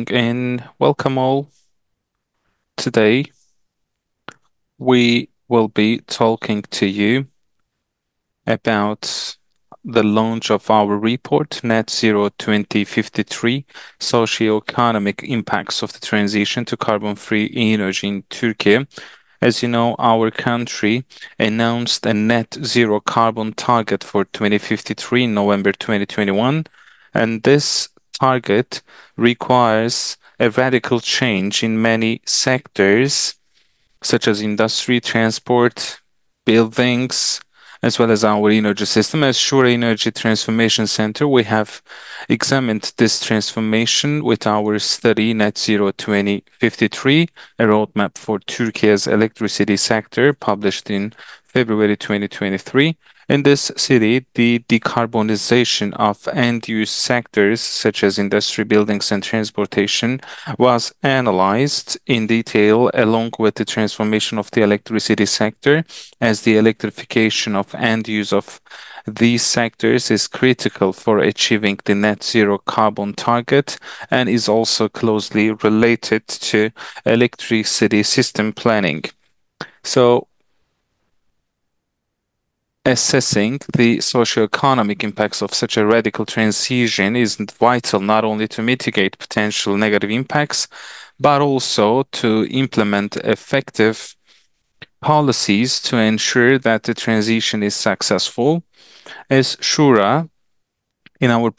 morning and welcome all. Today we will be talking to you about the launch of our report, Net Zero 2053, Socioeconomic Impacts of the Transition to Carbon-Free Energy in Türkiye. As you know, our country announced a net zero carbon target for 2053 in November 2021, and this target requires a radical change in many sectors, such as industry, transport, buildings, as well as our energy system. As SHURA Energy Transition Center, we have examined this transformation with our study Net Zero 2053, a roadmap for Turkey's electricity sector, published in February 2023. In this study, the decarbonization of end-use sectors such as industry, buildings, and transportation was analyzed in detail along with the transformation of the electricity sector, as the electrification of end use of these sectors is critical for achieving the net zero carbon target and is also closely related to electricity system planning. So, assessing the socioeconomic impacts of such a radical transition is vital not only to mitigate potential negative impacts, but also to implement effective policies to ensure that the transition is successful. As SHURA, in our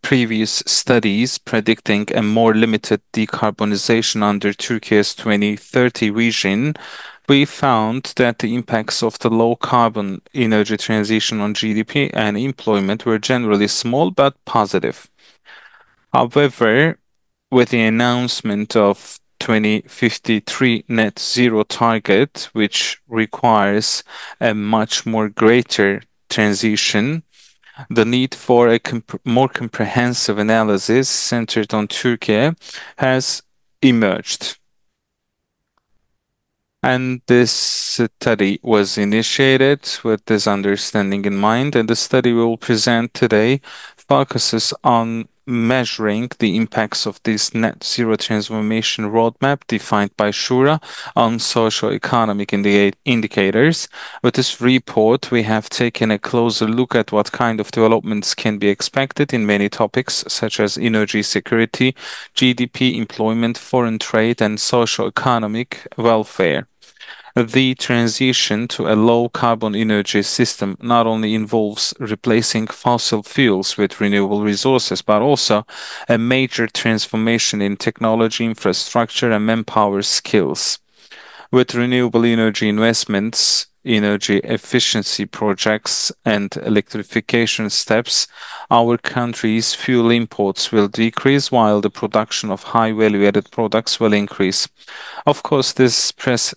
previous studies predicting a more limited decarbonization under Turkey's 2030 vision, we found that the impacts of the low carbon energy transition on GDP and employment were generally small but positive. However, with the announcement of 2053 net zero target, which requires a much more greater transition, the need for a more comprehensive analysis centered on Turkey has emerged. And this study was initiated with this understanding in mind, and the study we will present today focuses on measuring the impacts of this net zero transformation roadmap defined by SHURA on socio-economic indicators. With this report, we have taken a closer look at what kind of developments can be expected in many topics, such as energy security, GDP, employment, foreign trade, and socio-economic welfare. The transition to a low carbon energy system not only involves replacing fossil fuels with renewable resources, but also a major transformation in technology, infrastructure, and manpower skills. With renewable energy investments, energy efficiency projects, and electrification steps, our country's fuel imports will decrease while the production of high value added products will increase. Of course, this process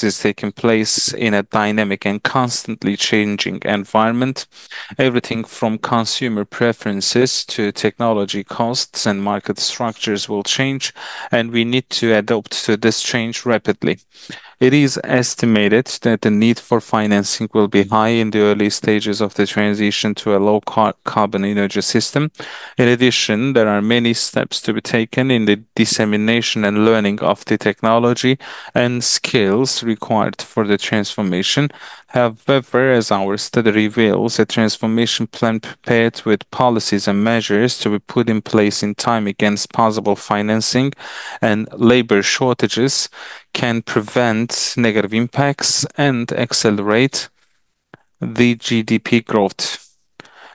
is taking place in a dynamic and constantly changing environment. Everything from consumer preferences to technology costs and market structures will change, and we need to adapt to this change rapidly. It is estimated that the need for financing will be high in the early stages of the transition to a low carbon energy system. In addition, there are many steps to be taken in the dissemination and learning of the technology and skills required for the transformation. However, as our study reveals, a transformation plan prepared with policies and measures to be put in place in time against possible financing and labor shortages can prevent negative impacts and accelerate the GDP growth.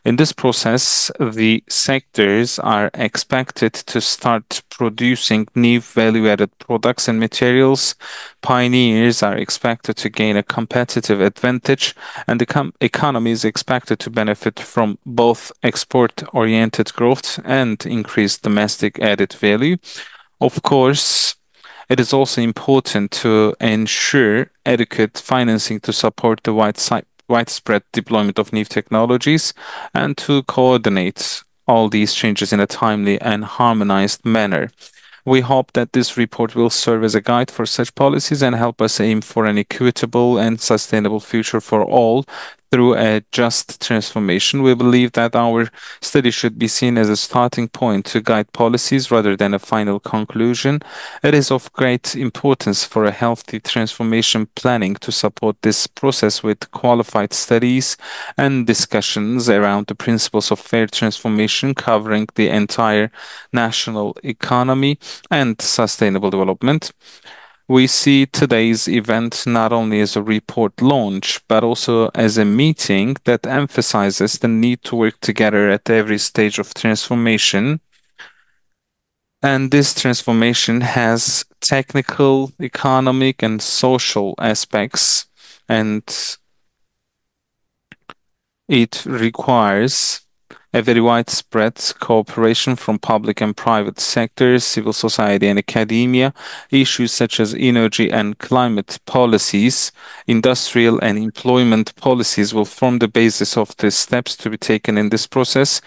In this process, the sectors are expected to start producing new value-added products and materials. Pioneers are expected to gain a competitive advantage, and the economy is expected to benefit from both export-oriented growth and increased domestic added value. Of course, it is also important to ensure adequate financing to support the widespread deployment of new technologies and to coordinate all these changes in a timely and harmonized manner. We hope that this report will serve as a guide for such policies and help us aim for an equitable and sustainable future for all. through a just transformation. We believe that our study should be seen as a starting point to guide policies rather than a final conclusion. It is of great importance for a healthy transformation planning to support this process with qualified studies and discussions around the principles of fair transformation covering the entire national economy and sustainable development. We see today's event not only as a report launch, but also as a meeting that emphasizes the need to work together at every stage of transformation. And this transformation has technical, economic, and social aspects, and it requires a very widespread cooperation from public and private sectors, civil society and academia. Issues such as energy and climate policies, industrial and employment policies will form the basis of the steps to be taken in this process.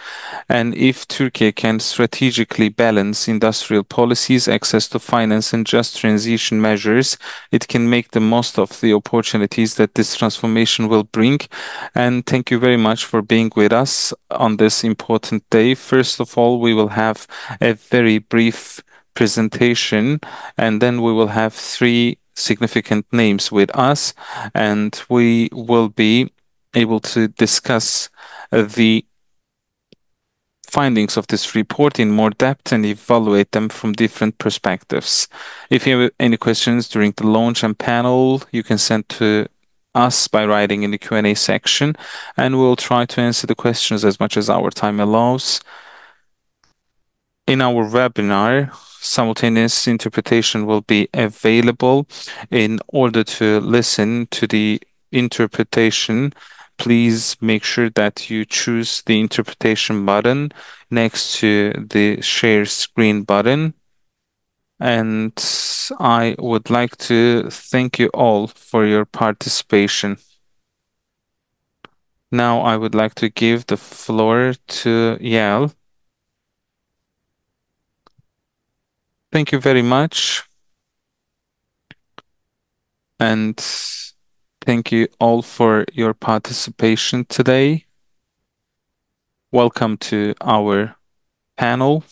And if Turkey can strategically balance industrial policies, access to finance, and just transition measures, it can make the most of the opportunities that this transformation will bring. And thank you very much for being with us on this important day. First of all, we will have a very brief presentation, and then we will have three significant names with us, and we will be able to discuss the findings of this report in more depth and evaluate them from different perspectives. If you have any questions during the launch and panel, you can send to us by writing in the Q&A section, and we'll try to answer the questions as much as our time allows. In our webinar, simultaneous interpretation will be available. In order to listen to the interpretation, please make sure that you choose the interpretation button next to the share screen button. And I would like to thank you all for your participation. Now I would like to give the floor to Yael. Thank you very much. And thank you all for your participation today. Welcome to our panel.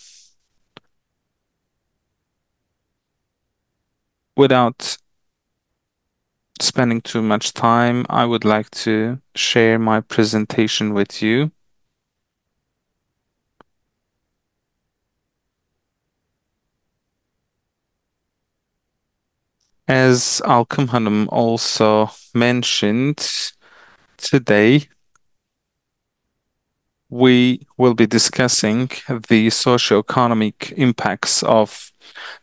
Without spending too much time, I would like to share my presentation with you. As Alkım Hanım also mentioned, today we will be discussing the socioeconomic impacts of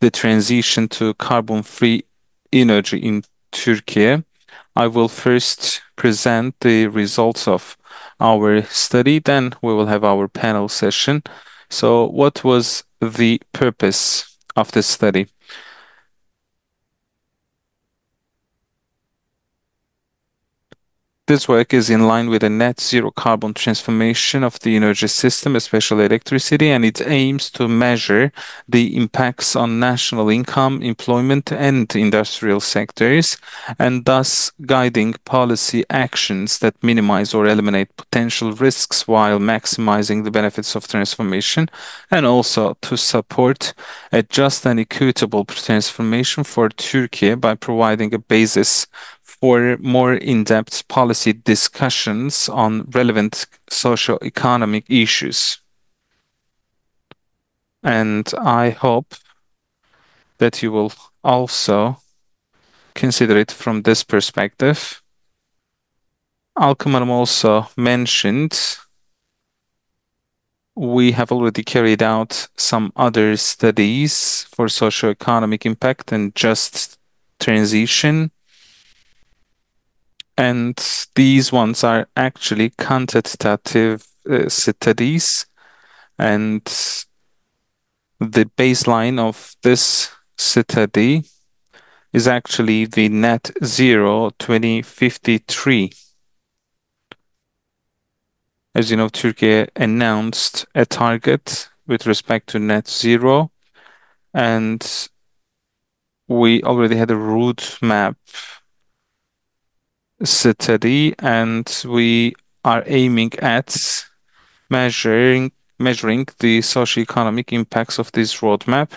the transition to carbon-free energy in Turkey. I will first present the results of our study, then we will have our panel session. So what was the purpose of this study? This work is in line with a net zero carbon transformation of the energy system, especially electricity, and it aims to measure the impacts on national income, employment, and industrial sectors, and thus guiding policy actions that minimize or eliminate potential risks while maximizing the benefits of transformation, and also to support a just and equitable transformation for Turkey by providing a basis for more in-depth policy discussions on relevant socio-economic issues. And I hope that you will also consider it from this perspective. Alkım Hanım also mentioned we have already carried out some other studies for socio-economic impact and just transition. And these ones are actually quantitative studies, and the baseline of this study is actually the net zero 2053. As you know, Turkey announced a target with respect to net zero, and we already had a roadmap study, and we are aiming at measuring measuring the socioeconomic impacts of this roadmap.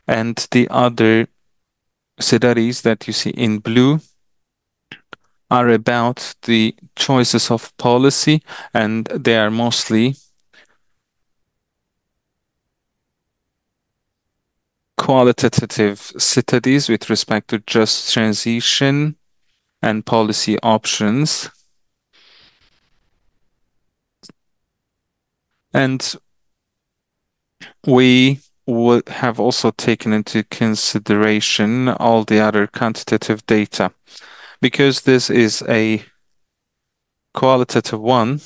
And the other studies that you see in blue are about the choices of policy, and they are mostly qualitative studies with respect to just transition and policy options. And we would have also taken into consideration all the other quantitative data. Because this is a qualitative one,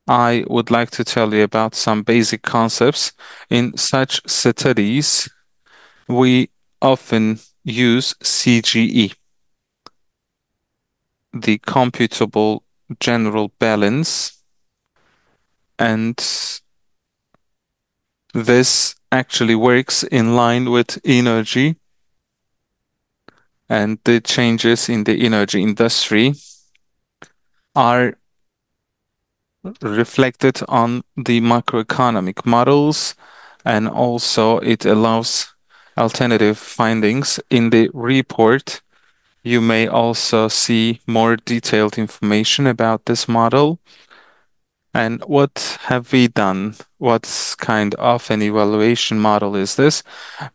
I would like to tell you about some basic concepts. In such studies, we often use CGE, the computable general balance, and this actually works in line with energy and the changes in the energy industry are reflected on the macroeconomic models, and also it allows alternative findings. In the report, you may also see more detailed information about this model. And what have we done? What kind of an evaluation model is this?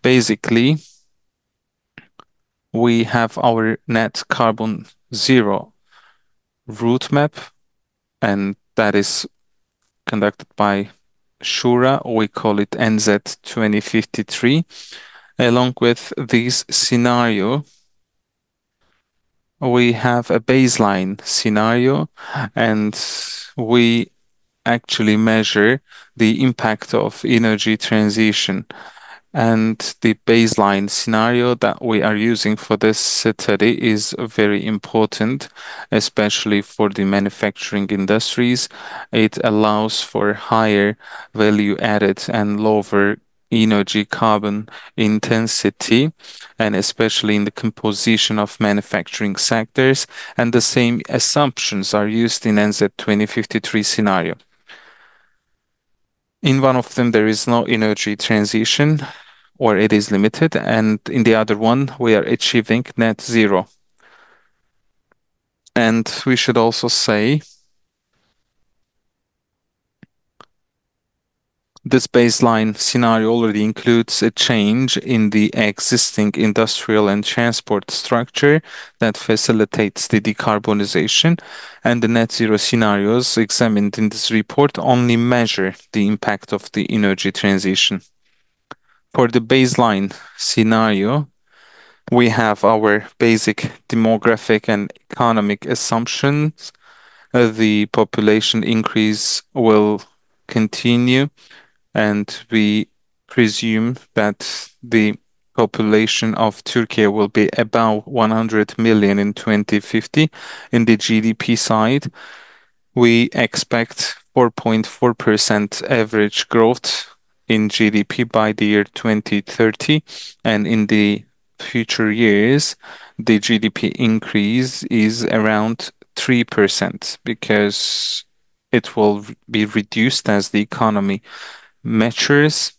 Basically, we have our net carbon zero route map, and that is conducted by SHURA. We call it NZ 2053. Along with this scenario, we have a baseline scenario, and we actually measure the impact of energy transition. And the baseline scenario that we are using for this study is very important, especially for the manufacturing industries. It allows for higher value added and lower energy carbon intensity, and especially in the composition of manufacturing sectors. And the same assumptions are used in NZ 2053 scenario. In one of them, there is no energy transition, or it is limited, and in the other one, we are achieving net zero. And we should also say this baseline scenario already includes a change in the existing industrial and transport structure that facilitates the decarbonization, and the net zero scenarios examined in this report only measure the impact of the energy transition. For the baseline scenario, we have our basic demographic and economic assumptions. The population increase will continue, and we presume that the population of Turkey will be about 100 million in 2050. In the GDP side, we expect 4.4% average growth in GDP by the year 2030, and in the future years, the GDP increase is around 3% because it will be reduced as the economy matures.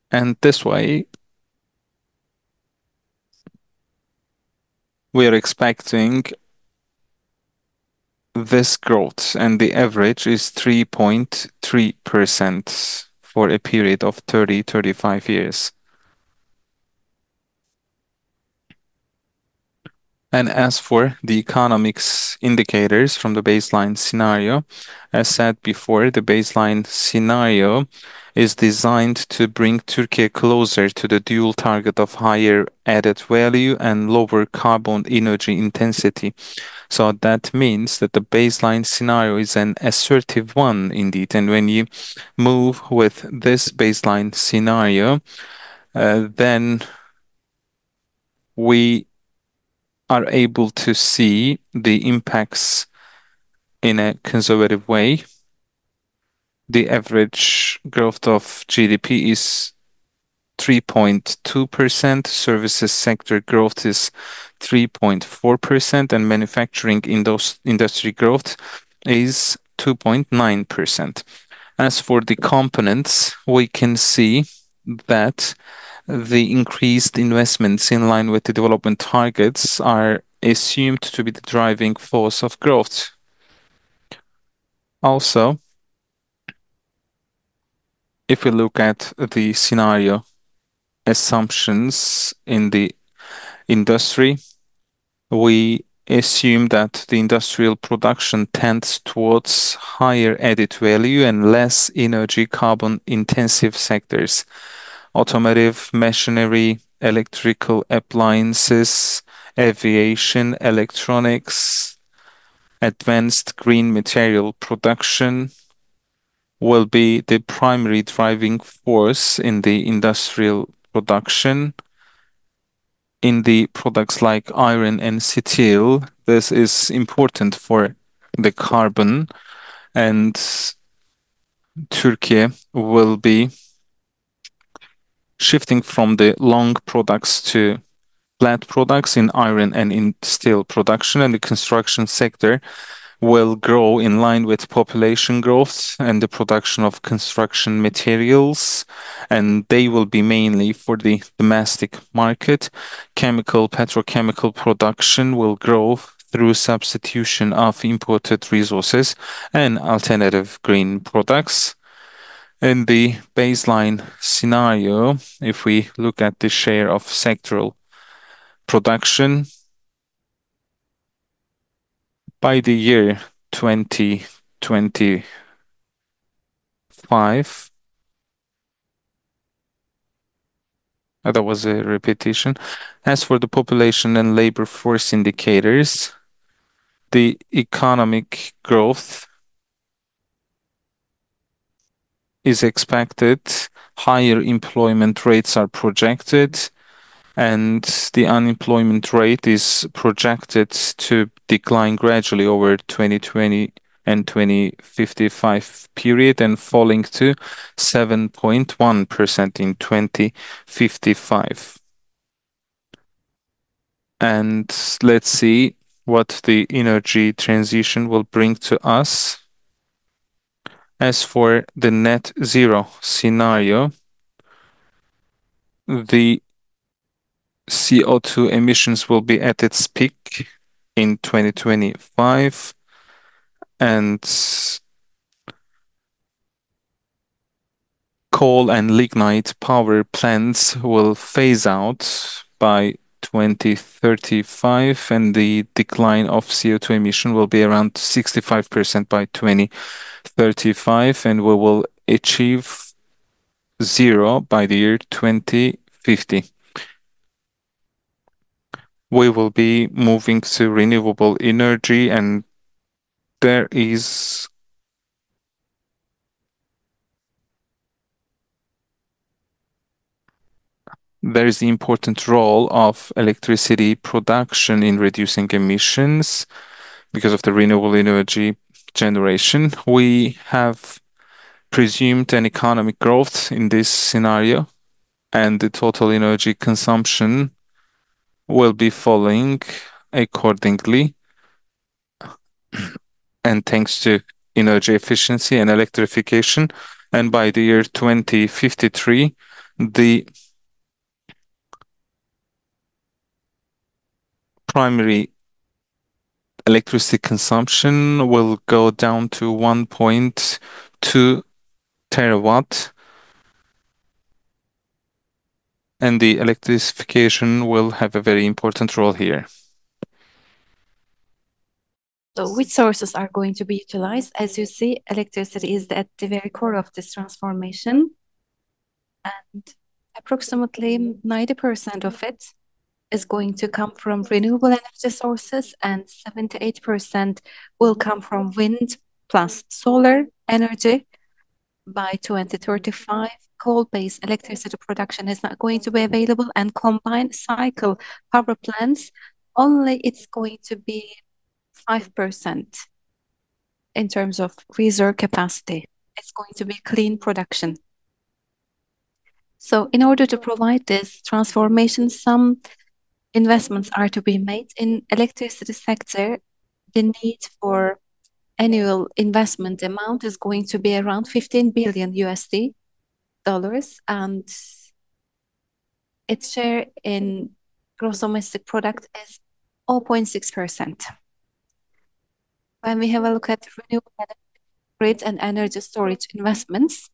And this way, we are expecting this growth, and the average is 3.3% for a period of 35 years. And as for the economics indicators from the baseline scenario, as said before, the baseline scenario is designed to bring Turkey closer to the dual target of higher added value and lower carbon energy intensity. So that means that the baseline scenario is an assertive one indeed. And when you move with this baseline scenario, then we are able to see the impacts in a conservative way. The average growth of GDP is 3.2%, services sector growth is 3.4%, and manufacturing industry growth is 2.9%. As for the components, we can see that the increased investments in line with the development targets are assumed to be the driving force of growth. Also, if we look at the scenario assumptions in the industry, we assume that the industrial production tends towards higher added value and less energy carbon intensive sectors. Automotive, machinery, electrical appliances, aviation, electronics, advanced green material production will be the primary driving force in the industrial production. In the products like iron and steel, this is important for the carbon, and Turkey will be shifting from the long products to flat products in iron and in steel production, and the construction sector will grow in line with population growth and the production of construction materials, and they will be mainly for the domestic market. Chemical, petrochemical production will grow through substitution of imported resources and alternative green products. In the baseline scenario, if we look at the share of sectoral production, by the year 2025, that was a repetition. As for the population and labor force indicators, the economic growth is expected, higher employment rates are projected, and the unemployment rate is projected to decline gradually over 2020 and 2055 period and falling to 7.1% in 2055. And let's see what the energy transition will bring to us. As for the net zero scenario, the CO2 emissions will be at its peak in 2025, and coal and lignite power plants will phase out by 2035, and the decline of CO2 emission will be around 65% by 2035, and we will achieve zero by the year 2050. We will be moving to renewable energy, and there is the important role of electricity production in reducing emissions because of the renewable energy generation. We have presumed an economic growth in this scenario, and the total energy consumption will be falling accordingly. And thanks to energy efficiency and electrification, and by the year 2053, the primary electricity consumption will go down to 1.2 terawatt, and the electrification will have a very important role here. So which sources are going to be utilized? As you see, electricity is at the very core of this transformation, and approximately 90% of it is going to come from renewable energy sources, and 78% will come from wind plus solar energy. By 2035, coal-based electricity production is not going to be available, and combined cycle power plants, only it's going to be 5% in terms of reserve capacity. it's going to be clean production. So in order to provide this transformation, some investments are to be made. In electricity sector, the need for annual investment amount is going to be around 15 billion USD dollars, and its share in gross domestic product is 0.6%. When we have a look at renewable energy grids and energy storage investments,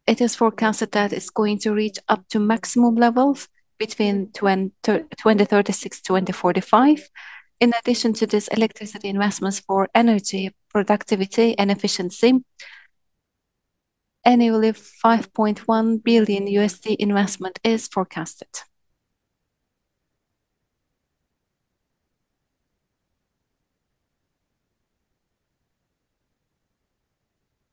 it is forecasted that it's going to reach up to maximum levels between 2036 to 2045. In addition to this, electricity investments for energy productivity and efficiency, annually 5.1 billion USD investment is forecasted.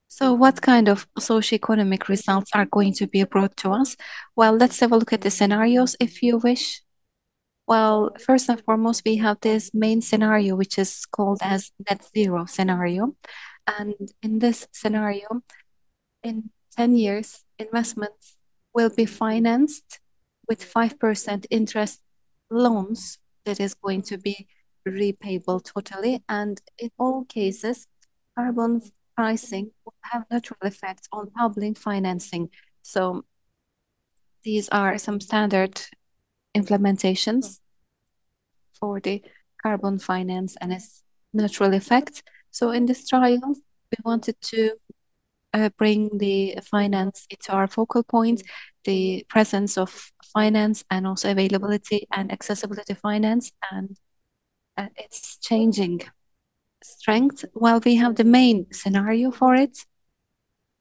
So what kind of socioeconomic results are going to be brought to us? Well, let's have a look at the scenarios if you wish. Well, first and foremost, we have this main scenario, which is called as net zero scenario. And in this scenario, in 10 years, investments will be financed with 5% interest loans that is going to be repayable totally. And in all cases, carbon pricing will have neutral effects on public financing. So these are some standard implementations for the carbon finance and its neutral effects. So in this trial, we wanted to bring the finance into our focal point, the presence of finance and also availability and accessibility finance and its changing strength. While we have the main scenario for it,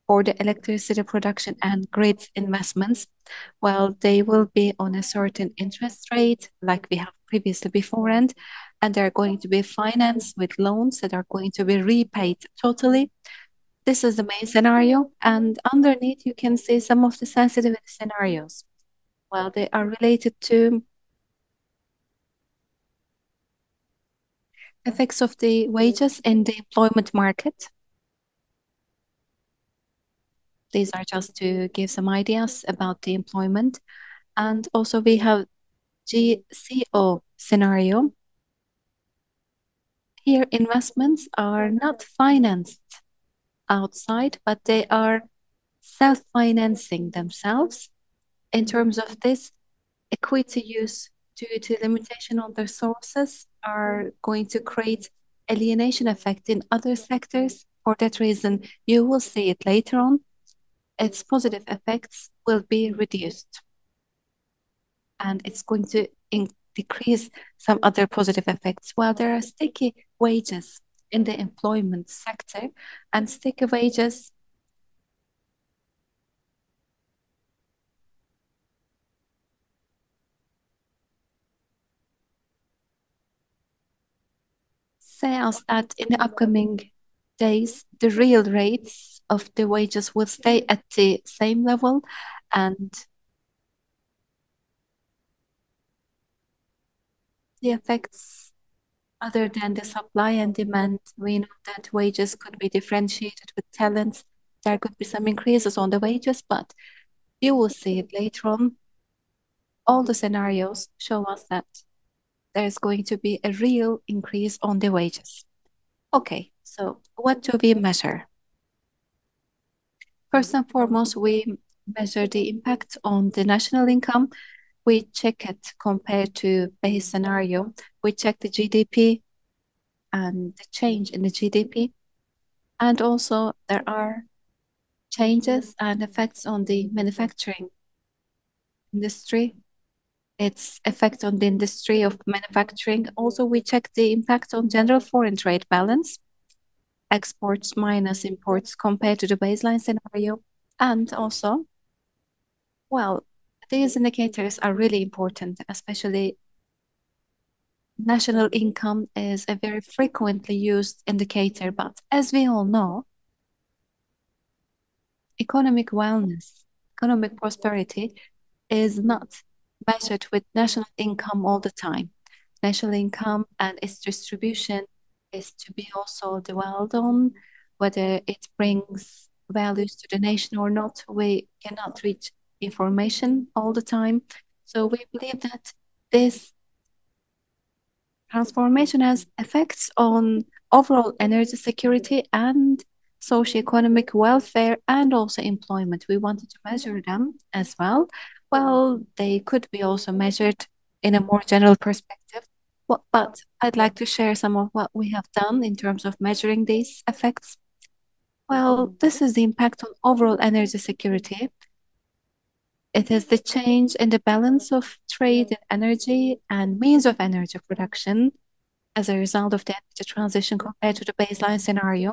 for the electricity production and grid investments, well, they will be on a certain interest rate like we have previously beforehand, and they're going to be financed with loans that are going to be repaid totally. This is the main scenario, and underneath you can see some of the sensitivity scenarios. Well, they are related to effects of the wages in the employment market. These are just to give some ideas about the employment. And also we have GCO scenario. Here investments are not financed outside, but they are self-financing themselves. In terms of this, equity use due to limitation on their sources are going to create alienation effect in other sectors. For that reason, you will see it later on. Its positive effects will be reduced. And it's going to decrease some other positive effects. While there are sticky wages in the employment sector, and sticky wages say us that in the upcoming days, the real rates of the wages will stay at the same level, and the effects other than the supply and demand, we know that wages could be differentiated with talents. There could be some increases on the wages, but you will see it later on. All the scenarios show us that there's going to be a real increase on the wages. Okay, so what do we measure? First and foremost, we measure the impact on the national income. We check it compared to base scenario. We check the GDP and the change in the GDP. And also there are changes and effects on the manufacturing industry, its effect on the industry of manufacturing. Also, we check the impact on general foreign trade balance, exports minus imports compared to the baseline scenario. And also, well, these indicators are really important, especially national income is a very frequently used indicator, but as we all know, economic wellness, economic prosperity is not measured with national income all the time. National income and its distribution is to be also dwelled on, whether it brings values to the nation or not. We cannot reach information all the time. So we believe that this transformation has effects on overall energy security and socioeconomic welfare and also employment. We wanted to measure them as well. Well, they could be also measured in a more general perspective. But I'd like to share some of what we have done in terms of measuring these effects. Well, this is the impact on overall energy security. It is the change in the balance of trade in energy and means of energy production as a result of the energy transition compared to the baseline scenario.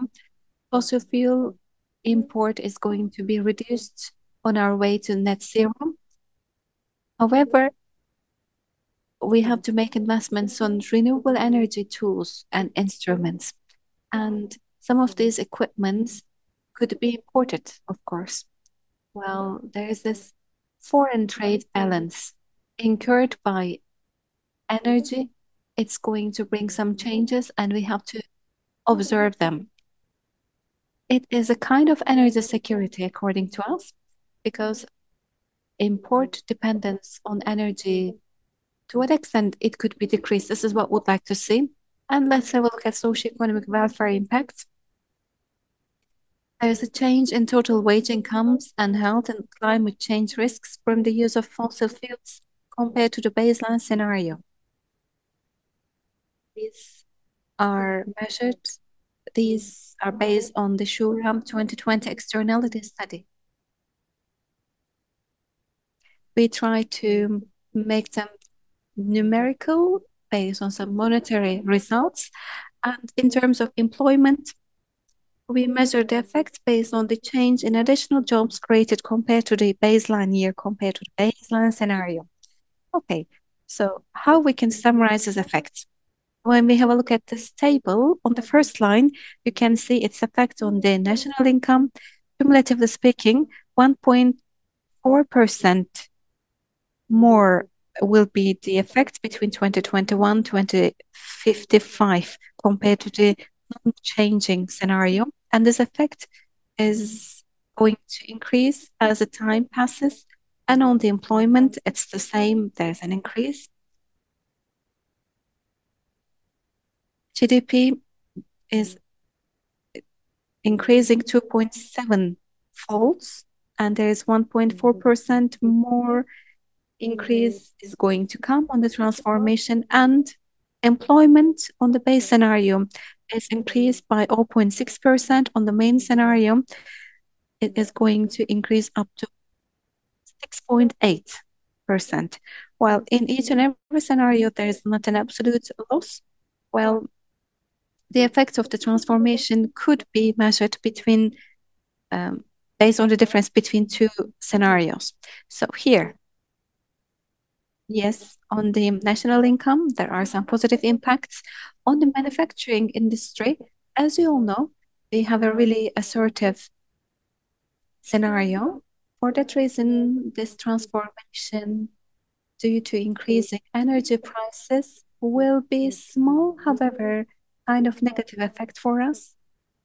Fossil fuel import is going to be reduced on our way to net zero. However, we have to make investments on renewable energy tools and instruments. And some of these equipments could be imported, of course. Well, there is this foreign trade balance incurred by energy. It's going to bring some changes and we have to observe them. It is a kind of energy security, according to us, because import dependence on energy, to what extent it could be decreased. This is what we'd like to see. And let's have a look at socioeconomic welfare impacts. There is a change in total wage incomes and health and climate change risks from the use of fossil fuels compared to the baseline scenario. These are measured. These are based on the SHURA 2020 externality study. We try to make them numerical based on some monetary results. And in terms of employment, we measure the effects based on the change in additional jobs created compared to the baseline year, compared to the baseline scenario. Okay, so how we can summarize these effects? When we have a look at this table, on the first line, you can see its effect on the national income. Cumulatively speaking, 1.4% more will be the effect between 2021 2055 compared to the non-changing scenario. And this effect is going to increase as the time passes. And on the employment, it's the same, there's an increase. GDP is increasing 2.7 folds, and there is 1.4% more increase is going to come on the transformation, and employment on the base scenario is increased by 0.6%. On the main scenario, it is going to increase up to 6.8%. While in each and every scenario, there is not an absolute loss. Well, the effects of the transformation could be measured between based on the difference between two scenarios. So here, yes, on the national income, there are some positive impacts. On the manufacturing industry, as you all know, we have a really assertive scenario. For that reason, this transformation due to increasing energy prices will be small, however, kind of negative effect for us.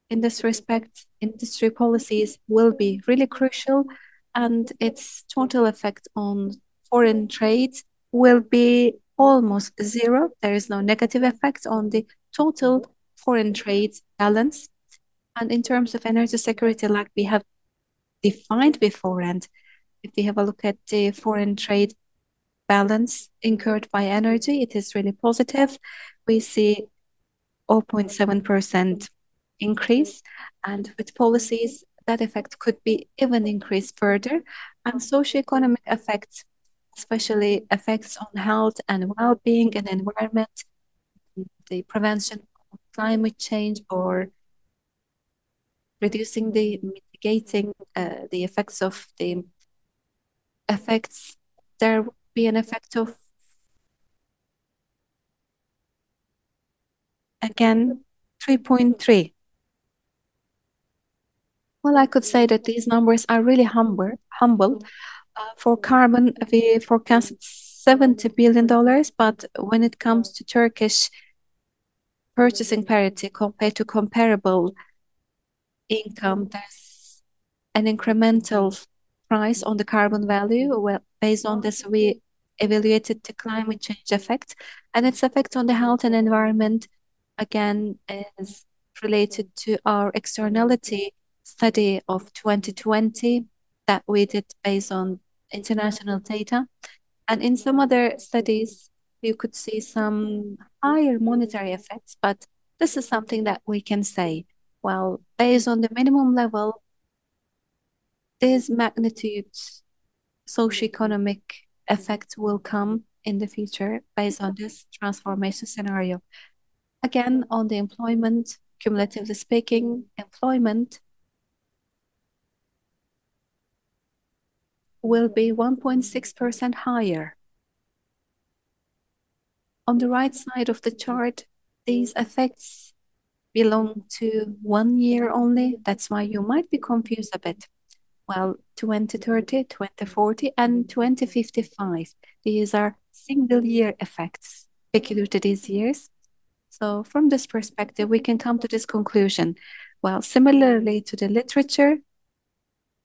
In this respect, industry policies will be really crucial, and its total effect on foreign trade will be almost zero. There is no negative effect on the total foreign trade balance. And in terms of energy security, like we have defined before, and if we have a look at the foreign trade balance incurred by energy, it is really positive. We see 0.7% increase, and with policies, that effect could be even increased further. And socioeconomic effects, especially effects on health and well-being and environment, the prevention of climate change, or reducing the mitigating the effects of the effects, there will be an effect of, again, 3.3. Well, I could say that these numbers are really humble. For carbon, we forecast $70 billion, but when it comes to Turkish purchasing parity compared to comparable income, there's an incremental price on the carbon value. Well, based on this, we evaluated the climate change effect and its effect on the health and environment, again, is related to our externality study of 2020 that we did based on international data. And in some other studies, you could see some higher monetary effects, but this is something that we can say. Well, based on the minimum level, this magnitude socioeconomic effect will come in the future based on this transformation scenario. Again, on the employment, cumulatively speaking, employment will be 1.6% higher. On the right side of the chart, these effects belong to 1 year only. That's why you might be confused a bit. Well, 2030, 2040, and 2055. These are single year effects peculiar to these years. So from this perspective, we can come to this conclusion. Well, similarly to the literature,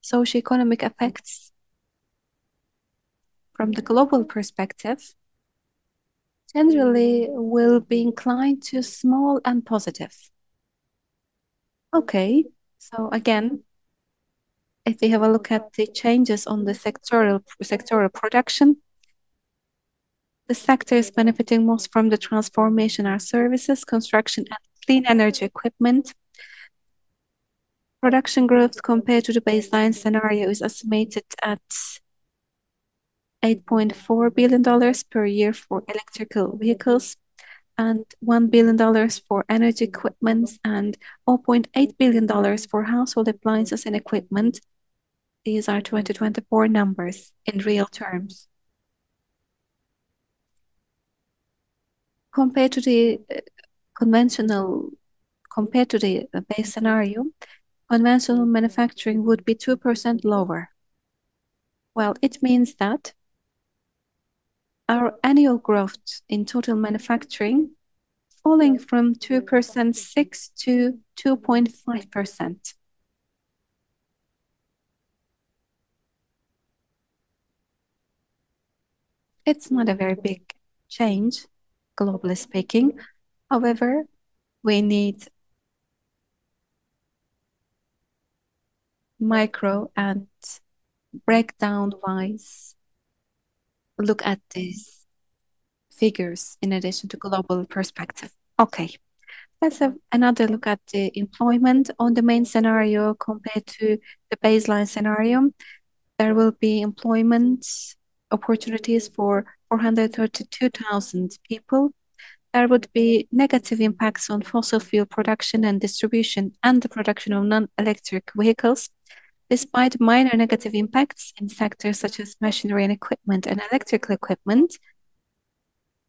socioeconomic effects from the global perspective generally will be inclined to small and positive. Okay, so again, if we have a look at the changes on the sectoral production, the sectors benefiting most from the transformation are services, construction, and clean energy equipment. Production growth compared to the baseline scenario is estimated at $8.4 billion per year for electrical vehicles and $1 billion for energy equipment and $0.8 billion for household appliances and equipment. These are 2024 numbers in real terms. Compared to the base scenario, conventional manufacturing would be 2% lower. Well, it means that our annual growth in total manufacturing falling from 2.6% to 2.5%. It's not a very big change, globally speaking. However, we need micro and breakdown-wise look at these figures in addition to global perspective. Okay, let's have another look at the employment on the main scenario compared to the baseline scenario. There will be employment opportunities for 432,000 people. There would be negative impacts on fossil fuel production and distribution and the production of non-electric vehicles. Despite minor negative impacts in sectors such as machinery and equipment and electrical equipment,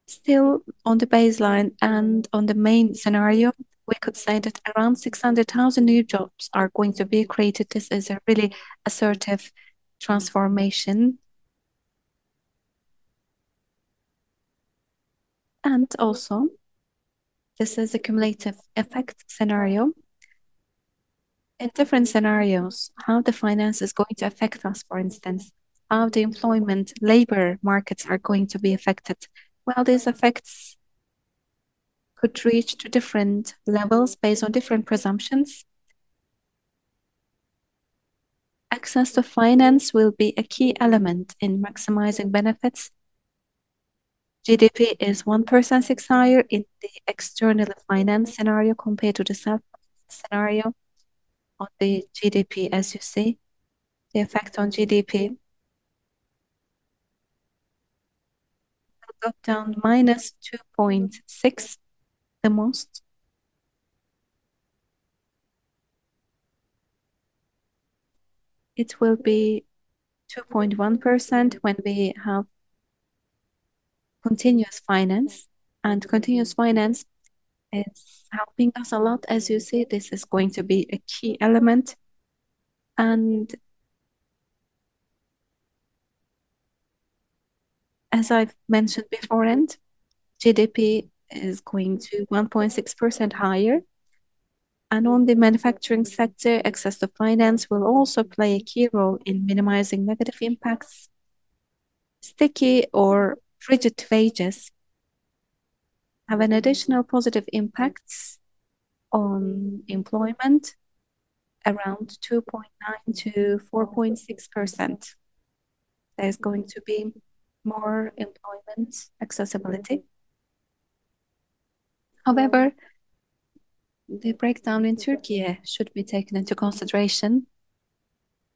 still on the baseline and on the main scenario, we could say that around 600,000 new jobs are going to be created. This is a really assertive transformation. And also, this is a cumulative effect scenario. In different scenarios, how the finance is going to affect us, for instance, how the employment labor markets are going to be affected. Well, these effects could reach to different levels based on different presumptions. Access to finance will be a key element in maximizing benefits. GDP is 1% higher in the external finance scenario compared to the self scenario. On the GDP, as you see, the effect on GDP will go down minus 2.6 the most. It will be 2.1% when we have continuous finance, and continuous finance is helping us a lot. As you see, this is going to be a key element. And as I've mentioned beforehand, GDP is going to 1.6% higher. And on the manufacturing sector, access to finance will also play a key role in minimizing negative impacts. Sticky or rigid wages have an additional positive impacts on employment around 2.9 to 4.6%. There's going to be more employment accessibility. However, the breakdown in Turkey should be taken into consideration.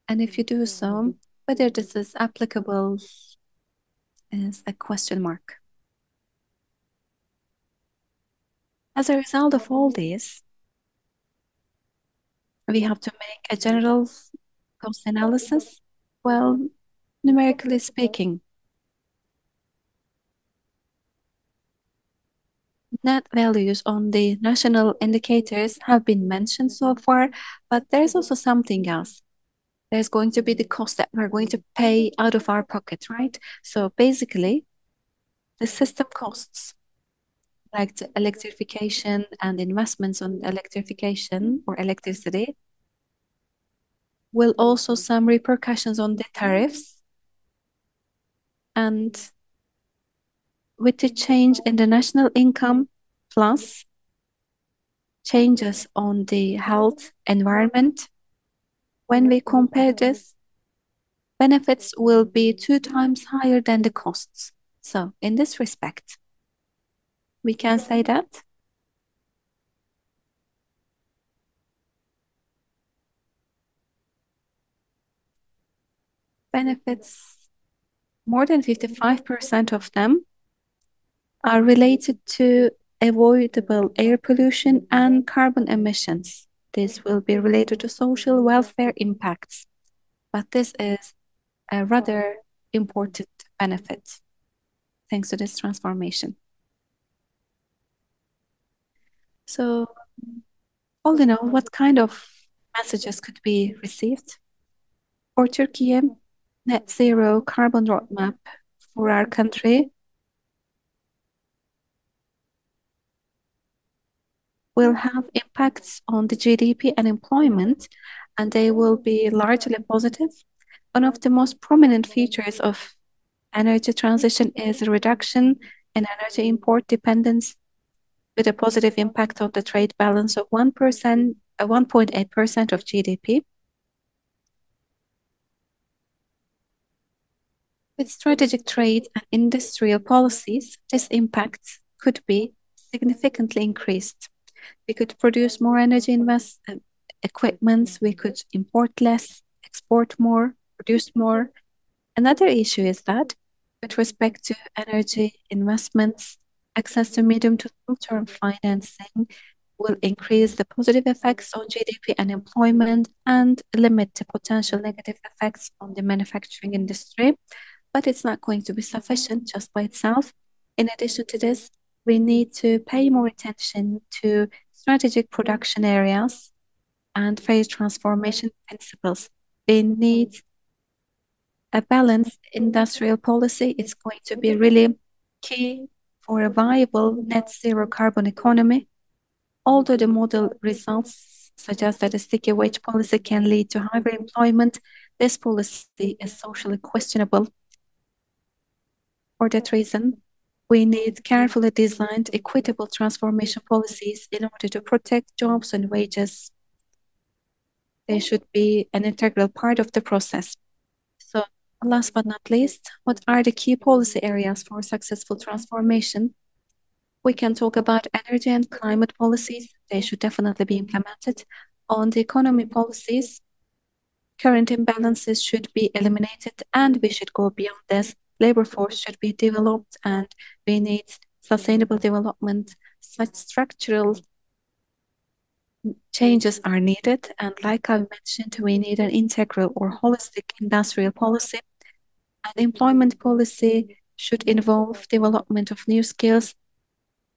And if you do so, whether this is applicable is a question mark. As a result of all this, we have to make a general cost analysis. Well, numerically speaking, net values on the national indicators have been mentioned so far, but there's also something else. There's going to be the cost that we're going to pay out of our pocket, right? So basically, the system costs, like the electrification and investments on electrification or electricity, will also some repercussions on the tariffs. And with the change in the national income plus changes on the health environment, when we compare this, benefits will be 2 times higher than the costs. So in this respect, we can say that benefits, more than 55% of them are related to avoidable air pollution and carbon emissions. This will be related to social welfare impacts, but this is a rather important benefit thanks to this transformation. So, all in all, what kind of messages could be received? For Turkey, net zero carbon roadmap for our country will have impacts on the GDP and employment, and they will be largely positive. One of the most prominent features of energy transition is a reduction in energy import dependence with a positive impact on the trade balance of 1.8% of GDP. With strategic trade and industrial policies, this impact could be significantly increased. We could produce more energy equipments, we could import less, export more, produce more. Another issue is that with respect to energy investments, access to medium to long-term financing will increase the positive effects on GDP and employment and limit the potential negative effects on the manufacturing industry. But it's not going to be sufficient just by itself. In addition to this, we need to pay more attention to strategic production areas and phase transformation principles. We need a balanced industrial policy. It's going to be really key for a viable net zero carbon economy. Although the model results suggest that a sticky wage policy can lead to higher employment, this policy is socially questionable. For that reason, we need carefully designed, equitable transformation policies in order to protect jobs and wages. They should be an integral part of the process. So, last but not least, what are the key policy areas for successful transformation? We can talk about energy and climate policies. They should definitely be implemented. On the economy policies, current imbalances should be eliminated, and we should go beyond this. Labor force should be developed, and we need sustainable development. Such structural changes are needed, and like I mentioned, we need an integral or holistic industrial policy. And employment policy should involve development of new skills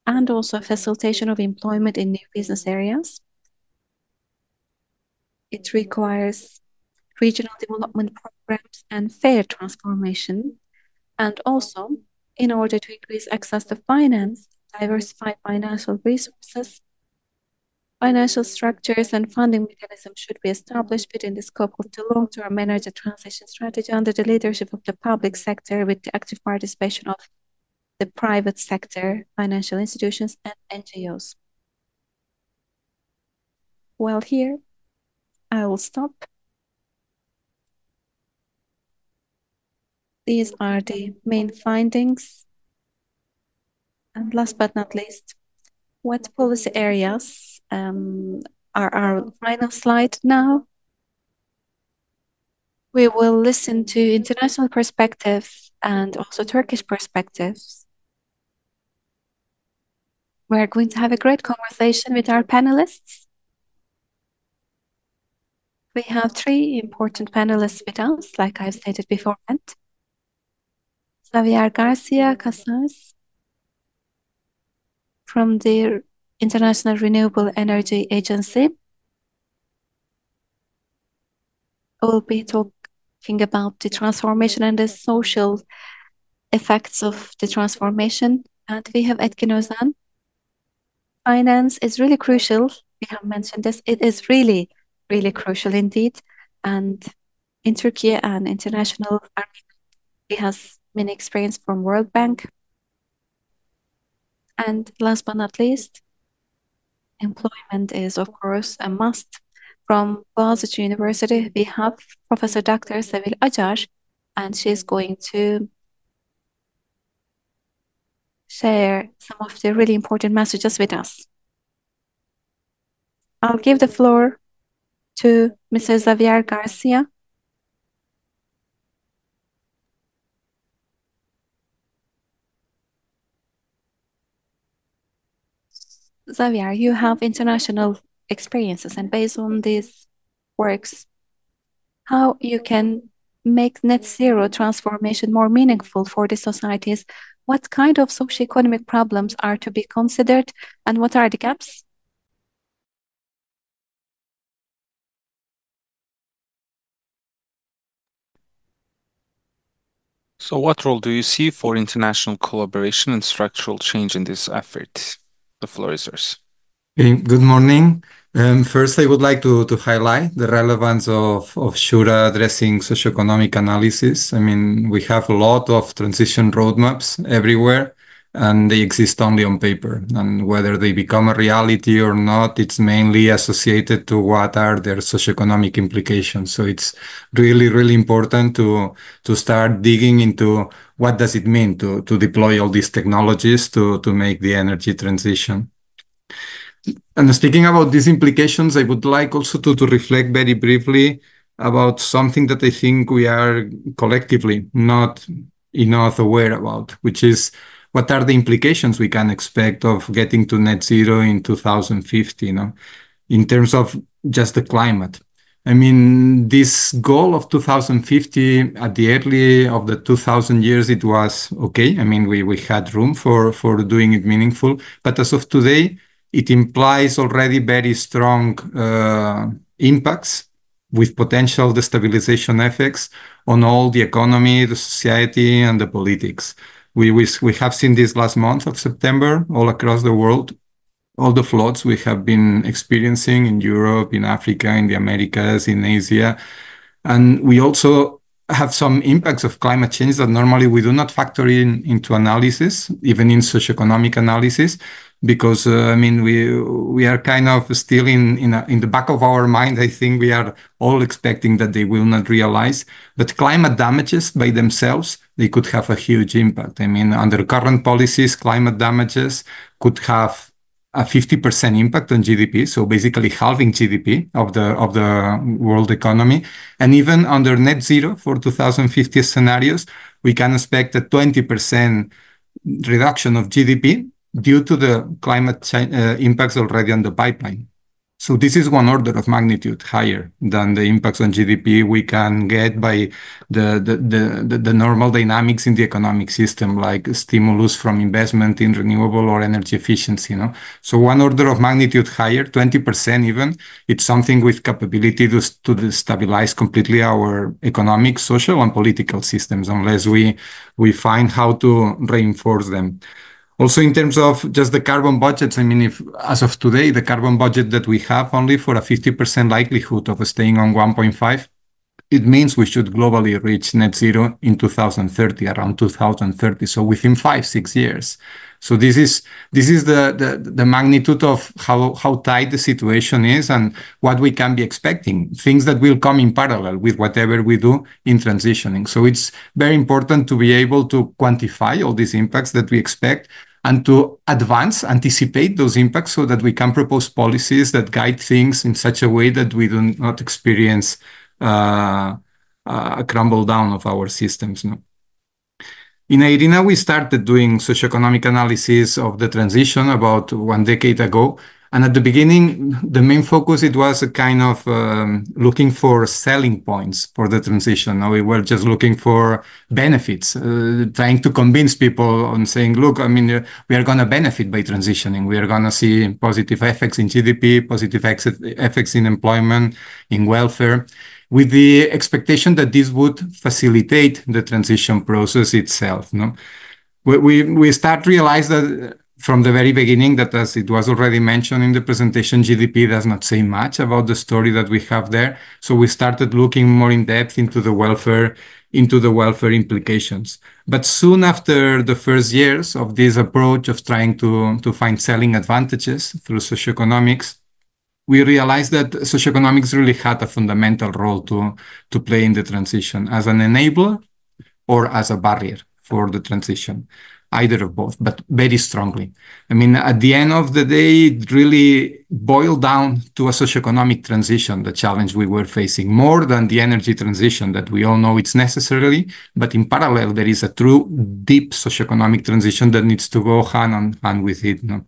and also facilitation of employment in new business areas. It requires regional development programs and fair transformation. And also, in order to increase access to finance, diversify financial resources. Financial structures and funding mechanisms should be established within the scope of the long-term energy transition strategy under the leadership of the public sector with the active participation of the private sector, financial institutions, and NGOs. Well, here I will stop. These are the main findings. And last but not least, what policy areas are our final slide now? We will listen to international perspectives and also Turkish perspectives. We're going to have a great conversation with our panelists. We have three important panelists with us, like I've stated beforehand. Xavier Garcia Casals from the International Renewable Energy Agency will be talking about the transformation and the social effects of the transformation. And we have Etkin Özen. Finance is really crucial. We have mentioned this. It is really, really crucial indeed. And in Turkey and international, he has many experience from World Bank. And last but not least, employment is, of course, a must. From Boğaziçi University, we have Professor Dr. Sevil Acar, and she's going to share some of the really important messages with us. I'll give the floor to Mr. Xavier Garcia. Xavier, you have international experiences, and based on these works, how you can make net zero transformation more meaningful for the societies? What kind of socioeconomic problems are to be considered, and what are the gaps? So what role do you see for international collaboration and structural change in this effort? The floor is yours. Good morning. First, I would like to highlight the relevance of SHURA addressing socioeconomic analysis. I mean, we have a lot of transition roadmaps everywhere, and they exist only on paper. And whether they become a reality or not, it's mainly associated to what are their socioeconomic implications. So it's really, really important to start digging into what does it mean to deploy all these technologies to make the energy transition. And speaking about these implications, I would like also to reflect very briefly about something that I think we are collectively not enough aware about, which is what are the implications we can expect of getting to net zero in 2050, in terms of just the climate. I mean, this goal of 2050 at the early of the 2000 years, it was okay. I mean, we had room for doing it meaningful, but as of today, it implies already very strong impacts with potential destabilization effects on all the economy, the society, and the politics. We have seen this last month of September all across the world, all the floods we have been experiencing in Europe, in Africa, in the Americas, in Asia. And we also have some impacts of climate change that normally we do not factor into analysis, even in socioeconomic analysis, because I mean we are kind of still in the back of our mind. I think we are all expecting that they will not realize, but climate damages by themselves, they could have a huge impact. I mean, under current policies, climate damages could have a 50% impact on GDP, so basically halving GDP of the world economy. And even under net zero for 2050 scenarios, we can expect a 20% reduction of GDP due to the climate impacts already on the pipeline. So this is one order of magnitude higher than the impacts on GDP we can get by the normal dynamics in the economic system, like stimulus from investment in renewable or energy efficiency. So one order of magnitude higher, 20% even, it's something with capability to destabilize completely our economic, social, and political systems unless we find how to reinforce them. Also, in terms of just the carbon budgets, I mean, if as of today, the carbon budget that we have only for a 50% likelihood of staying on 1.5, it means we should globally reach net zero in 2030, around 2030. So within 5-6 years. So this is the magnitude of how tight the situation is and what we can be expecting, things that will come in parallel with whatever we do in transitioning. So it's very important to be able to quantify all these impacts that we expect and to anticipate those impacts so that we can propose policies that guide things in such a way that we do not experience a crumble down of our systems. No? In IRINA, we started doing socioeconomic analysis of the transition about 1 decade ago. And at the beginning, the main focus, it was a kind of looking for selling points for the transition. Now we were just looking for benefits, trying to convince people on saying, look, I mean, we are going to benefit by transitioning. We are going to see positive effects in GDP, positive effects in employment, in welfare, with the expectation that this would facilitate the transition process itself. No? We start to realize that from the very beginning that, as it was already mentioned in the presentation, GDP does not say much about the story that we have there. So we started looking more in depth into the welfare implications. But soon after the first years of this approach of trying to find selling advantages through socioeconomics, we realized that socioeconomics really had a fundamental role to play in the transition as an enabler or as a barrier for the transition, either of both, but very strongly. I mean, at the end of the day, it really boiled down to a socioeconomic transition, the challenge we were facing, more than the energy transition that we all know it's necessarily, but in parallel, there is a true deep socioeconomic transition that needs to go hand in hand with it. No?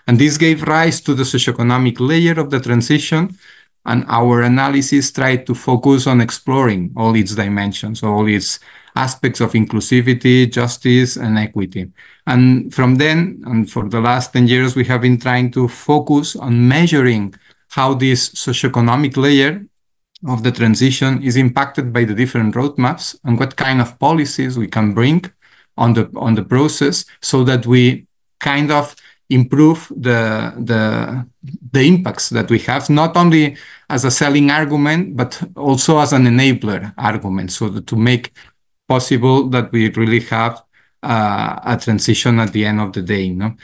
And this gave rise to the socioeconomic layer of the transition, and our analysis tried to focus on exploring all its dimensions, all its aspects of inclusivity, justice, and equity. And from then, and for the last 10 years, we have been trying to focus on measuring how this socioeconomic layer of the transition is impacted by the different roadmaps and what kind of policies we can bring on the process so that we kind of improve the impacts that we have, not only as a selling argument, but also as an enabler argument, so that to make possible that we really have a transition at the end of the day. No?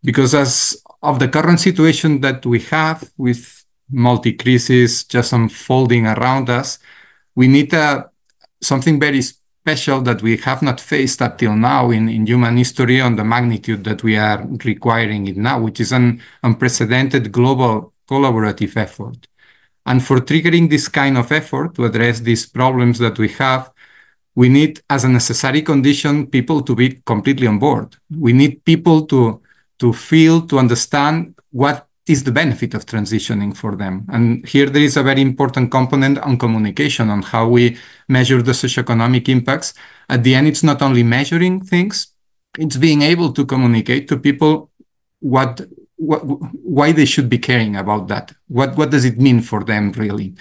Because as of the current situation that we have with multi-crisis just unfolding around us, we need something very special that we have not faced up till now in human history on the magnitude that we are requiring it now, which is an unprecedented global collaborative effort. And for triggering this kind of effort to address these problems that we have, we need, as a necessary condition, people to be completely on board. We need people to feel, to understand what is the benefit of transitioning for them. And here there is a very important component on communication, on how we measure the socioeconomic impacts. At the end, it's not only measuring things, it's being able to communicate to people why they should be caring about that. What does it mean for them, really?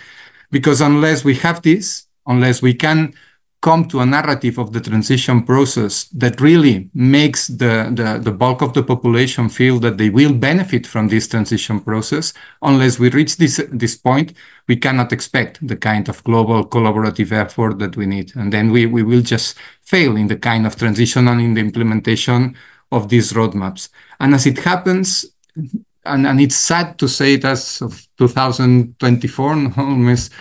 Because unless we have this, unless we can come to a narrative of the transition process that really makes the bulk of the population feel that they will benefit from this transition process, unless we reach this point, we cannot expect the kind of global collaborative effort that we need. And then we will just fail in the kind of transition and in the implementation of these roadmaps. And as it happens, and it's sad to say it as of 2024, almost,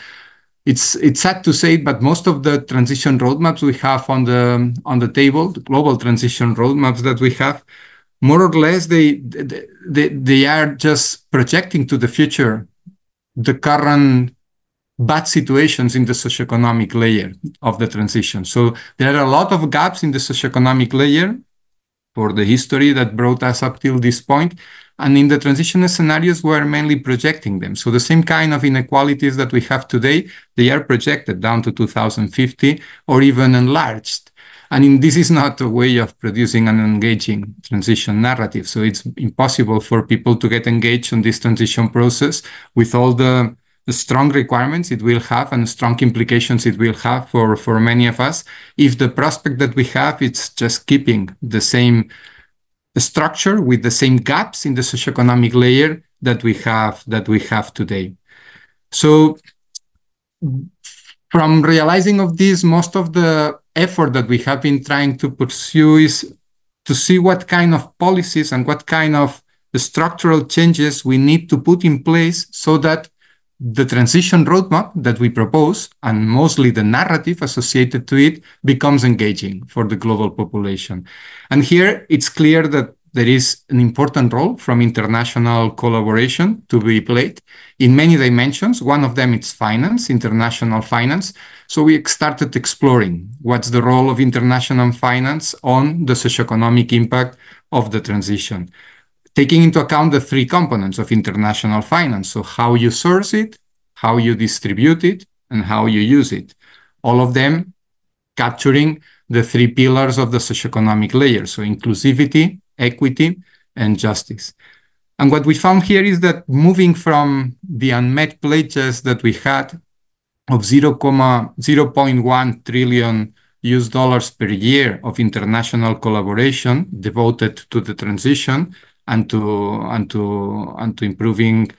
it's sad to say it, but most of the transition roadmaps we have on the table, the global transition roadmaps that we have, more or less they are just projecting to the future the current bad situations in the socioeconomic layer of the transition. So there are a lot of gaps in the socioeconomic layer for the history that brought us up till this point. And in the transition scenarios, we're mainly projecting them. So the same kind of inequalities that we have today, they are projected down to 2050 or even enlarged. And this is not a way of producing an engaging transition narrative. So it's impossible for people to get engaged on this transition process with all the strong requirements it will have and strong implications it will have for many of us if the prospect that we have, it's just keeping the same structure with the same gaps in the socioeconomic layer that we have today. So from realizing of this, most of the effort that we have been trying to pursue is to see what kind of policies and what kind of structural changes we need to put in place so that the transition roadmap that we propose, and mostly the narrative associated to it, becomes engaging for the global population. And here it's clear that there is an important role from international collaboration to be played in many dimensions. One of them is finance, international finance. So we started exploring what's the role of international finance on the socioeconomic impact of the transition, taking into account the three components of international finance. So how you source it, how you distribute it, and how you use it. All of them capturing the three pillars of the socioeconomic layer. So inclusivity, equity, and justice. And what we found here is that moving from the unmet pledges that we had of 0.1 trillion US dollars per year of international collaboration devoted to the transition and to improving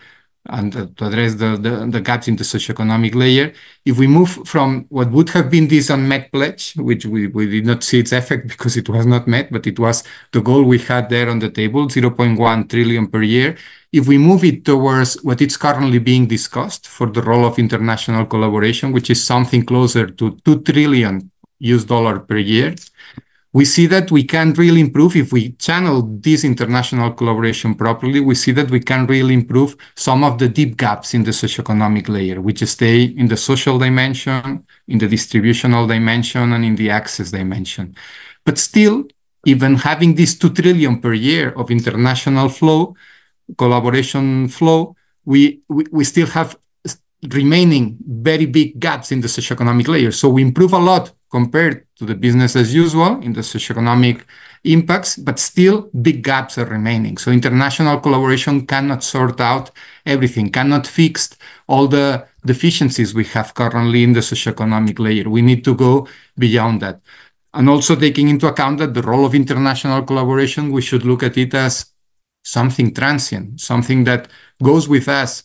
and to address the gaps in the socioeconomic layer. If we move from what would have been this unmet pledge, which we did not see its effect because it was not met, but it was the goal we had there on the table, 0.1 trillion per year. If we move it towards what is currently being discussed for the role of international collaboration, which is something closer to 2 trillion US dollar per year, we see that we can really improve if we channel this international collaboration properly. We see that we can really improve some of the deep gaps in the socioeconomic layer, which stay in the social dimension, in the distributional dimension, and in the access dimension. But still, even having this 2 trillion per year of international flow, collaboration flow, we still have remaining very big gaps in the socioeconomic layer. So we improve a lot compared to the business as usual in the socioeconomic impacts, but still big gaps are remaining. So international collaboration cannot sort out everything, cannot fix all the deficiencies we have currently in the socioeconomic layer. We need to go beyond that. And also taking into account that the role of international collaboration, we should look at it as something transient, something that goes with us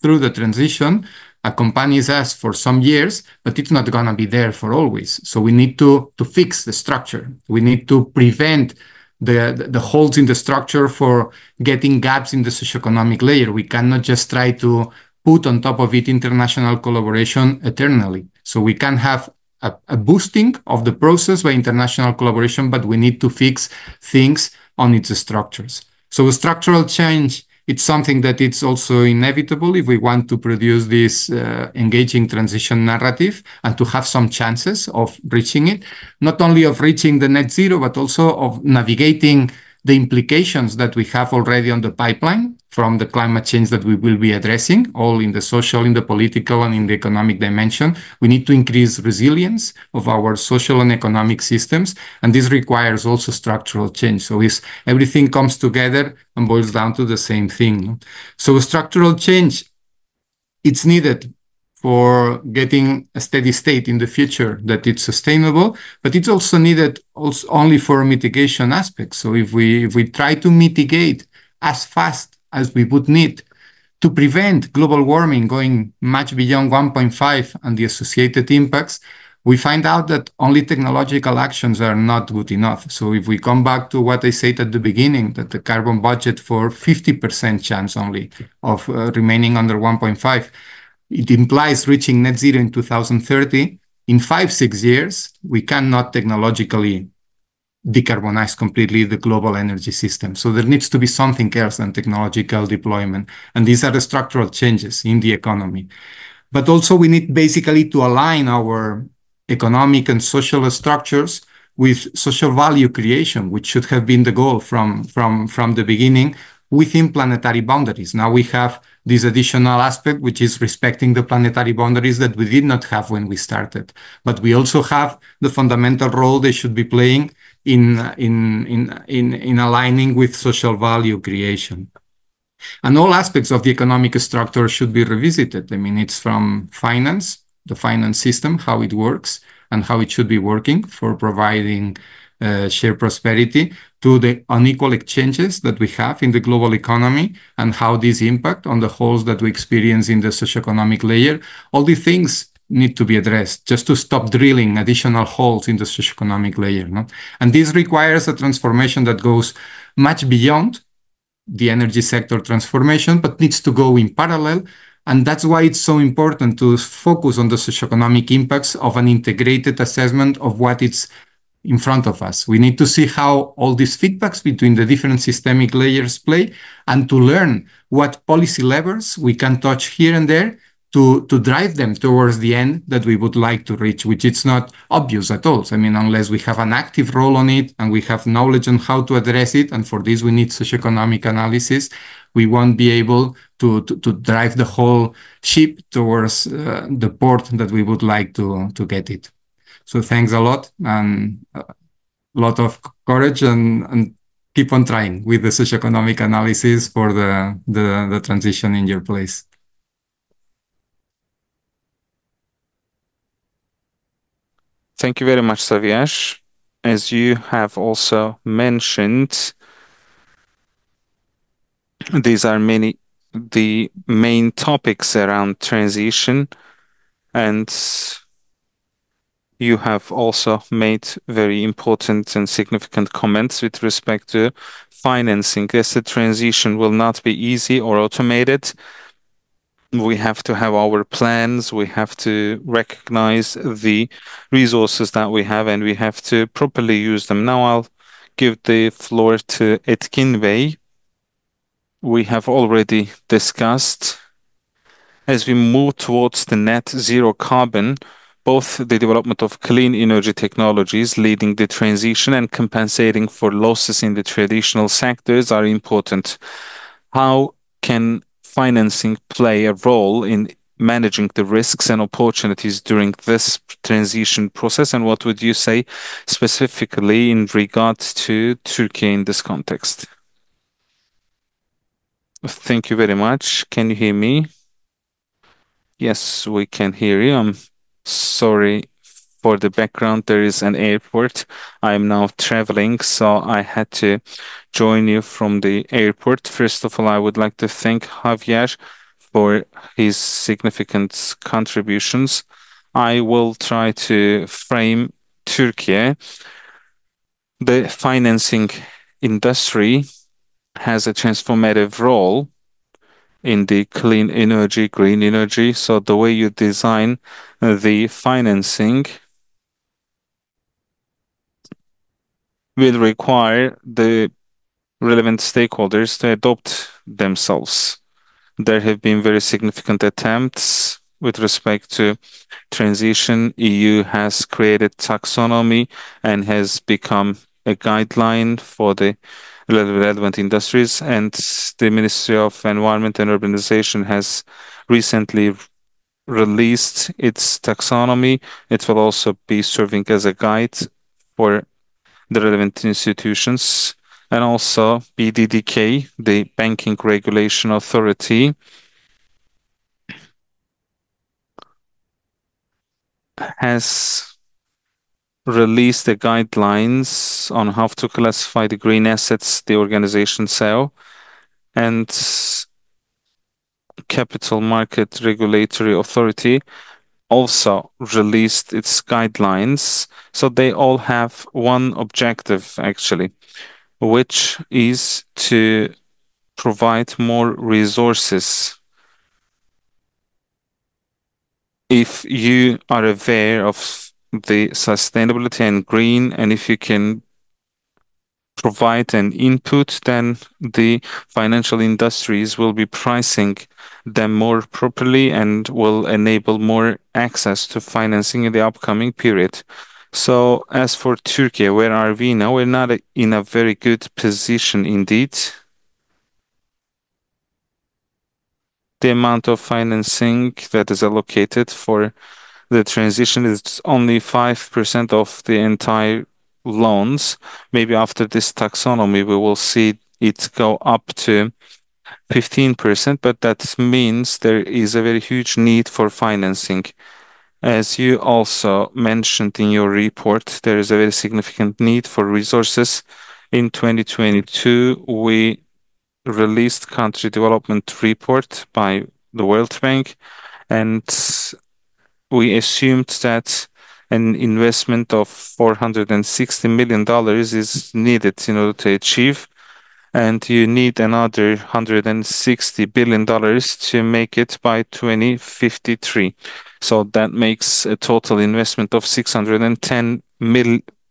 through the transition, accompanies us for some years, but it's not going to be there for always. So we need to fix the structure. We need to prevent the holes in the structure for getting gaps in the socioeconomic layer. We cannot just try to put on top of it international collaboration eternally. So we can have a boosting of the process by international collaboration, but we need to fix things on its structures. So structural change, it's something that it's also inevitable if we want to produce this engaging transition narrative and to have some chances of reaching it, not only of reaching the net zero, but also of navigating the implications that we have already on the pipeline from the climate change that we will be addressing, all in the social, in the political, and in the economic dimension. We need to increase resilience of our social and economic systems, and this requires also structural change. So everything comes together and boils down to the same thing. So structural change, it's needed for getting a steady state in the future that it's sustainable, but it's also needed only for mitigation aspects. So if we try to mitigate as fast as we would need to prevent global warming going much beyond 1.5 and the associated impacts, we find out that only technological actions are not good enough. So if we come back to what I said at the beginning, that the carbon budget for 50% chance only of remaining under 1.5, it implies reaching net zero in 2030. In 5-6 years, we cannot technologically decarbonize completely the global energy system. So there needs to be something else than technological deployment. And these are the structural changes in the economy. But also we need basically to align our economic and social structures with social value creation, which should have been the goal from the beginning, within planetary boundaries. Now we have this additional aspect, which is respecting the planetary boundaries that we did not have when we started. But we also have the fundamental role they should be playing in aligning with social value creation. And all aspects of the economic structure should be revisited. I mean, it's from finance, the finance system, how it works and how it should be working for providing shared prosperity, to the unequal exchanges that we have in the global economy and how these impact on the holes that we experience in the socioeconomic layer. All these things need to be addressed just to stop drilling additional holes in the socioeconomic layer. No? And this requires a transformation that goes much beyond the energy sector transformation, but needs to go in parallel. And that's why it's so important to focus on the socioeconomic impacts of an integrated assessment of what it's in front of us. We need to see how all these feedbacks between the different systemic layers play and to learn what policy levers we can touch here and there to drive them towards the end that we would like to reach, which it's not obvious at all. I mean, unless we have an active role on it and we have knowledge on how to address it, and for this we need socioeconomic analysis, we won't be able to drive the whole ship towards the port that we would like to get it. So thanks a lot and a lot of courage and keep on trying with the socioeconomic analysis for the transition in your place. Thank you very much, Xavier. As you have also mentioned, these are the main topics around transition, and you have also made very important and significant comments with respect to financing. As the transition will not be easy or automated, we have to have our plans, we have to recognize the resources that we have, and we have to properly use them. Now I'll give the floor to Etkin Bey. We have already discussed, as we move towards the net zero carbon, both the development of clean energy technologies leading the transition and compensating for losses in the traditional sectors are important. How can financing play a role in managing the risks and opportunities during this transition process? And what would you say specifically in regards to Turkey in this context? Thank you very much. Can you hear me? Yes, we can hear you. I'm sorry for the background. There is an airport. I'm now traveling, so I had to join you from the airport. First of all, I would like to thank Javier for his significant contributions. I will try to frame Turkey. The financing industry has a transformative role in the clean energy, green energy. So the way you design the financing will require the relevant stakeholders to adopt themselves. There have been very significant attempts with respect to transition. EU has created taxonomy and has become a guideline for the relevant industries, and the Ministry of Environment and Urbanization has recently released its taxonomy. It will also be serving as a guide for the relevant institutions, and also BDDK, the Banking Regulation Authority, has released the guidelines on how to classify the green assets the organization sell, and Capital Market Regulatory Authority also released its guidelines. So they all have one objective actually, which is to provide more resources. If you are aware of the sustainability and green, and if you can provide an input, then the financial industries will be pricing them more properly and will enable more access to financing in the upcoming period. So as for Turkey, where are we now? We're not in a very good position indeed. The amount of financing that is allocated for the transition is only 5% of the entire loans. Maybe after this taxonomy, we will see it go up to 15%, but that means there is a very huge need for financing. As you also mentioned in your report, there is a very significant need for resources In 2022, we released country development report by the World Bank, and we assumed that an investment of $460 million is needed in order to achieve, and you need another $160 billion to make it by 2053. So that makes a total investment of $610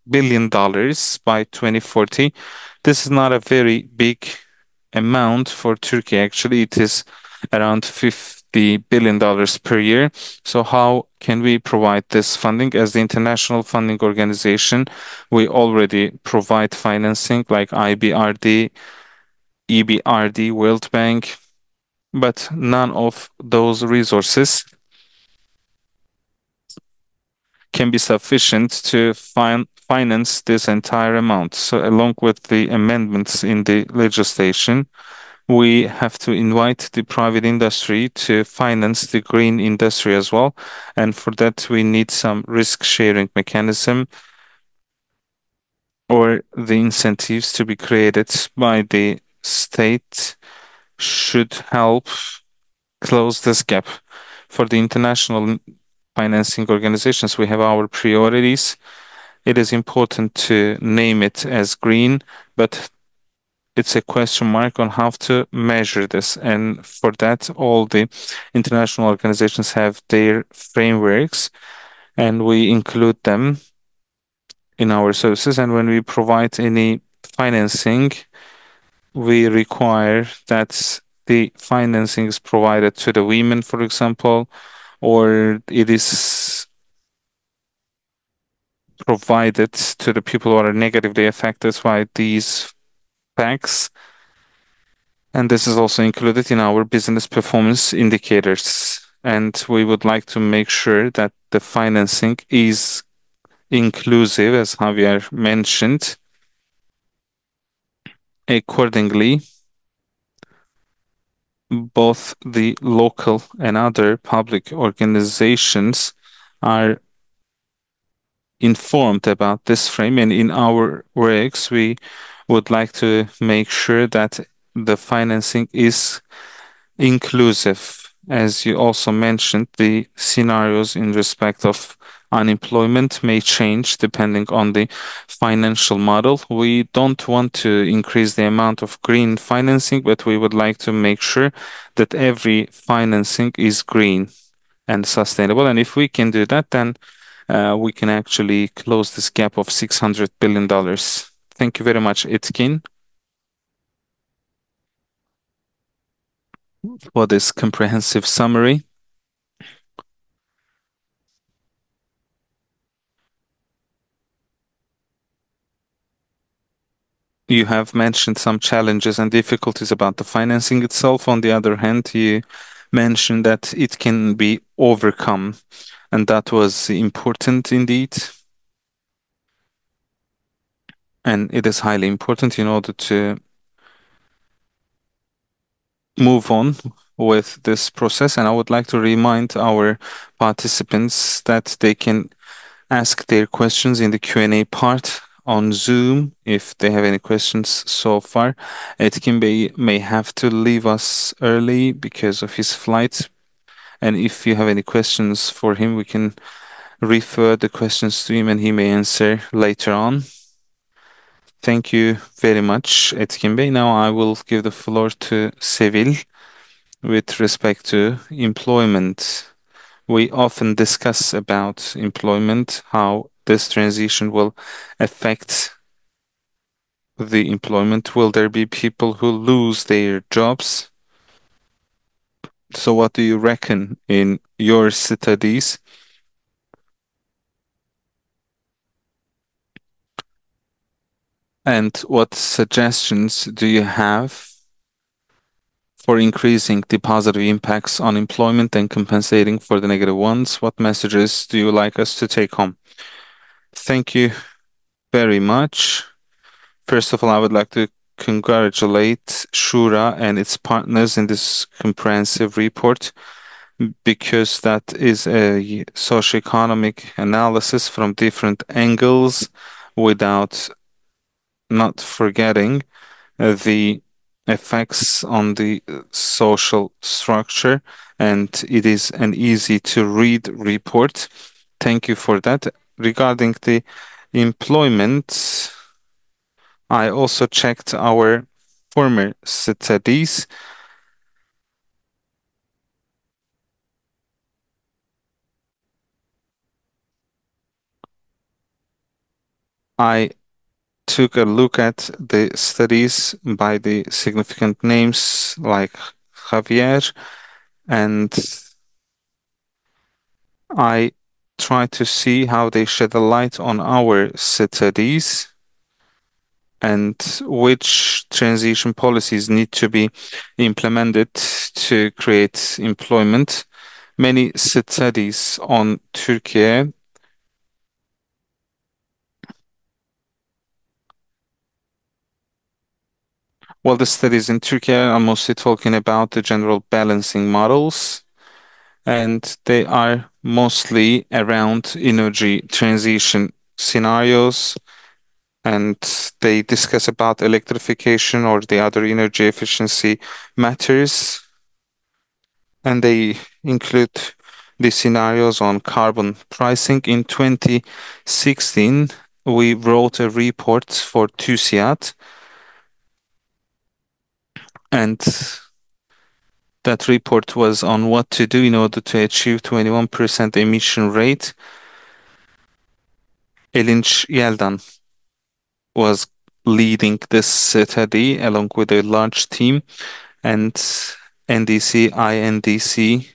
billion by 2040. This is not a very big amount for Turkey. Actually, it is around $50 billion per year. So how can we provide this funding? As the international funding organization, we already provide financing like IBRD, EBRD, World Bank, but none of those resources can be sufficient to finance this entire amount. So along with the amendments in the legislation, we have to invite the private industry to finance the green industry as well. And for that, we need some risk sharing mechanism or the incentives to be created by the state should help close this gap. For the international financing organizations, we have our priorities. It is important to name it as green, but it's a question mark on how to measure this. And for that, all the international organizations have their frameworks, and we include them in our services. And when we provide any financing, we require that the financing is provided to the women, for example, or it is provided to the people who are negatively affected by these facts. And this is also included in our business performance indicators. And we would like to make sure that the financing is inclusive, as Javier mentioned. Accordingly, both the local and other public organizations are informed about this frame, and in our works, we would like to make sure that the financing is inclusive. As you also mentioned, the scenarios in respect of unemployment may change depending on the financial model. We don't want to increase the amount of green financing, but we would like to make sure that every financing is green and sustainable. And if we can do that, then we can actually close this gap of $600 billion. Thank you very much, Etkin, for this comprehensive summary. You have mentioned some challenges and difficulties about the financing itself. On the other hand, you mentioned that it can be overcome, and that was important indeed. And it is highly important in order to move on with this process. And I would like to remind our participants that they can ask their questions in the Q&A part on Zoom if they have any questions so far. Etkin Bey may have to leave us early because of his flight. And if you have any questions for him, we can refer the questions to him and he may answer later on. Thank you very much, Etkin Bey. Now I will give the floor to Sevil with respect to employment. We often discuss about employment, how this transition will affect the employment. Will there be people who lose their jobs? So what do you reckon in your studies? And what suggestions do you have for increasing the positive impacts on employment and compensating for the negative ones? What messages do you like us to take home? Thank you very much. First of all, I would like to congratulate SHURA and its partners in this comprehensive report because that is a socioeconomic analysis from different angles without not forgetting the effects on the social structure, and it is an easy to read report. Thank you for that. Regarding the employment, I also checked our former studies. I took a look at the studies by the significant names like Javier, and I tried to see how they shed a light on our studies and which transition policies need to be implemented to create employment. Many studies on Türkiye the studies in Turkey are mostly talking about the general balancing models, and they are mostly around energy transition scenarios, and they discuss about electrification or the other energy efficiency matters, and they include the scenarios on carbon pricing. In 2016, we wrote a report for TÜSİAD, and that report was on what to do in order to achieve 21% emission rate. Elinç Yeldan was leading this study along with a large team, and NDC, INDC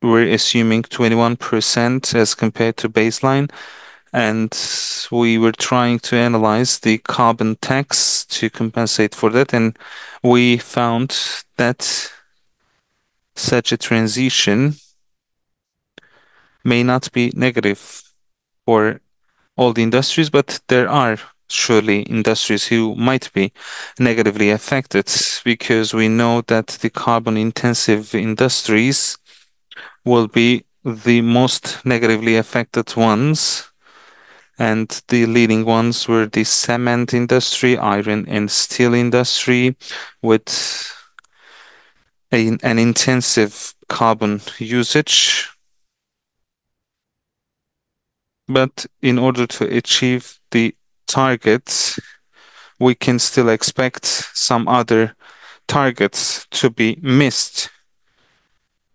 were assuming 21% as compared to baseline, and we were trying to analyze the carbon tax to compensate for that, and we found that such a transition may not be negative for all the industries, but there are surely industries who might be negatively affected, because we know that the carbon intensive industries will be the most negatively affected ones, and the leading ones were the cement industry, iron and steel industry, with an intensive carbon usage. But in order to achieve the targets, we can still expect some other targets to be missed.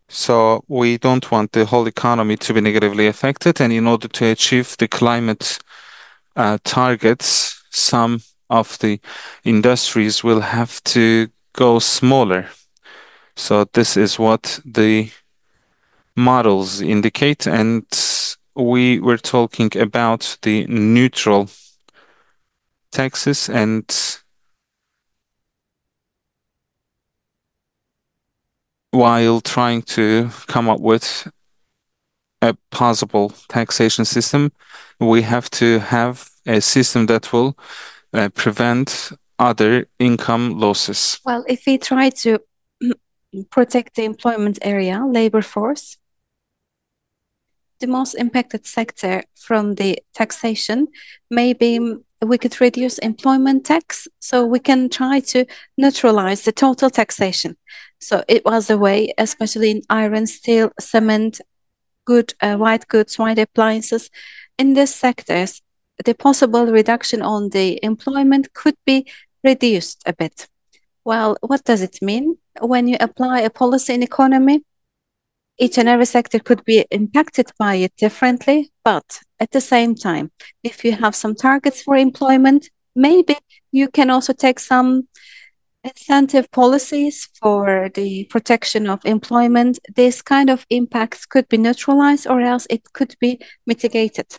So we don't want the whole economy to be negatively affected. And in order to achieve the climate targets, some of the industries will have to go smaller. So this is what the models indicate. And we were talking about the neutral taxes, and while trying to come up with a possible taxation system, we have to have a system that will prevent other income losses. Well, if we try to protect the employment area, labor force, the most impacted sector from the taxation, maybe we could reduce employment tax, so we can try to neutralize the total taxation. So it was a way, especially in iron, steel, cement, white goods, white appliances. In these sectors, the possible reduction on the employment could be reduced a bit. Well, what does it mean? When you apply a policy in economy, each and every sector could be impacted by it differently, but at the same time, if you have some targets for employment, maybe you can also take some incentive policies for the protection of employment. This kind of impacts could be neutralized, or else it could be mitigated.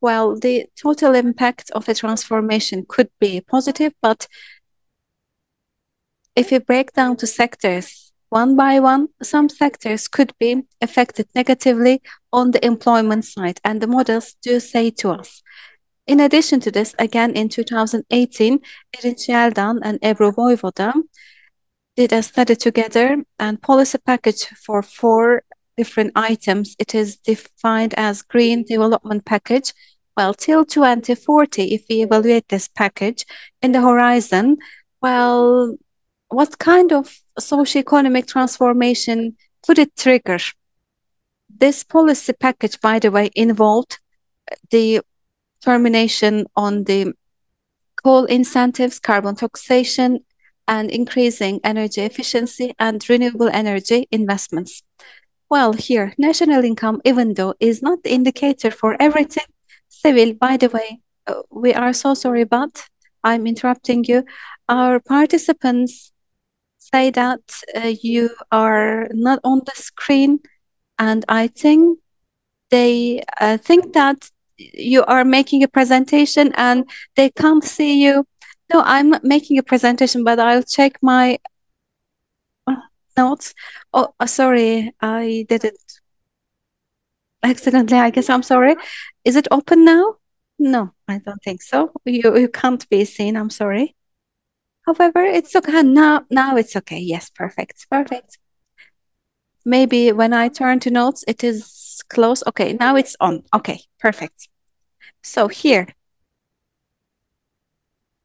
Well, the total impact of a transformation could be positive, but if you break down to sectors one by one, some sectors could be affected negatively on the employment side, and the models do say to us. In addition to this, again in 2018, Erinç Yeldan and Ebru Voyvoda did a study together and policy package for 4 different items. It is defined as Green Development Package. Well, till 2040, if we evaluate this package in the horizon, well, what kind of socioeconomic transformation could it trigger? This policy package, by the way, involved the termination on the coal incentives, carbon taxation, and increasing energy efficiency and renewable energy investments. Well, here, national income, even though is not the indicator for everything. Sevil, by the way, we are so sorry, but I'm interrupting you. Our participants say that you are not on the screen, and I think they think that you are making a presentation and they can't see you. No, I'm not making a presentation, but I'll check my notes. Oh, sorry, I did it accidentally. I guess I'm sorry. Is it open now? No, I don't think so. You can't be seen. I'm sorry. However, it's okay. Now it's okay. Yes, perfect. Perfect. Maybe when I turn to notes, it is close. Okay, now it's on. Okay, perfect. So here,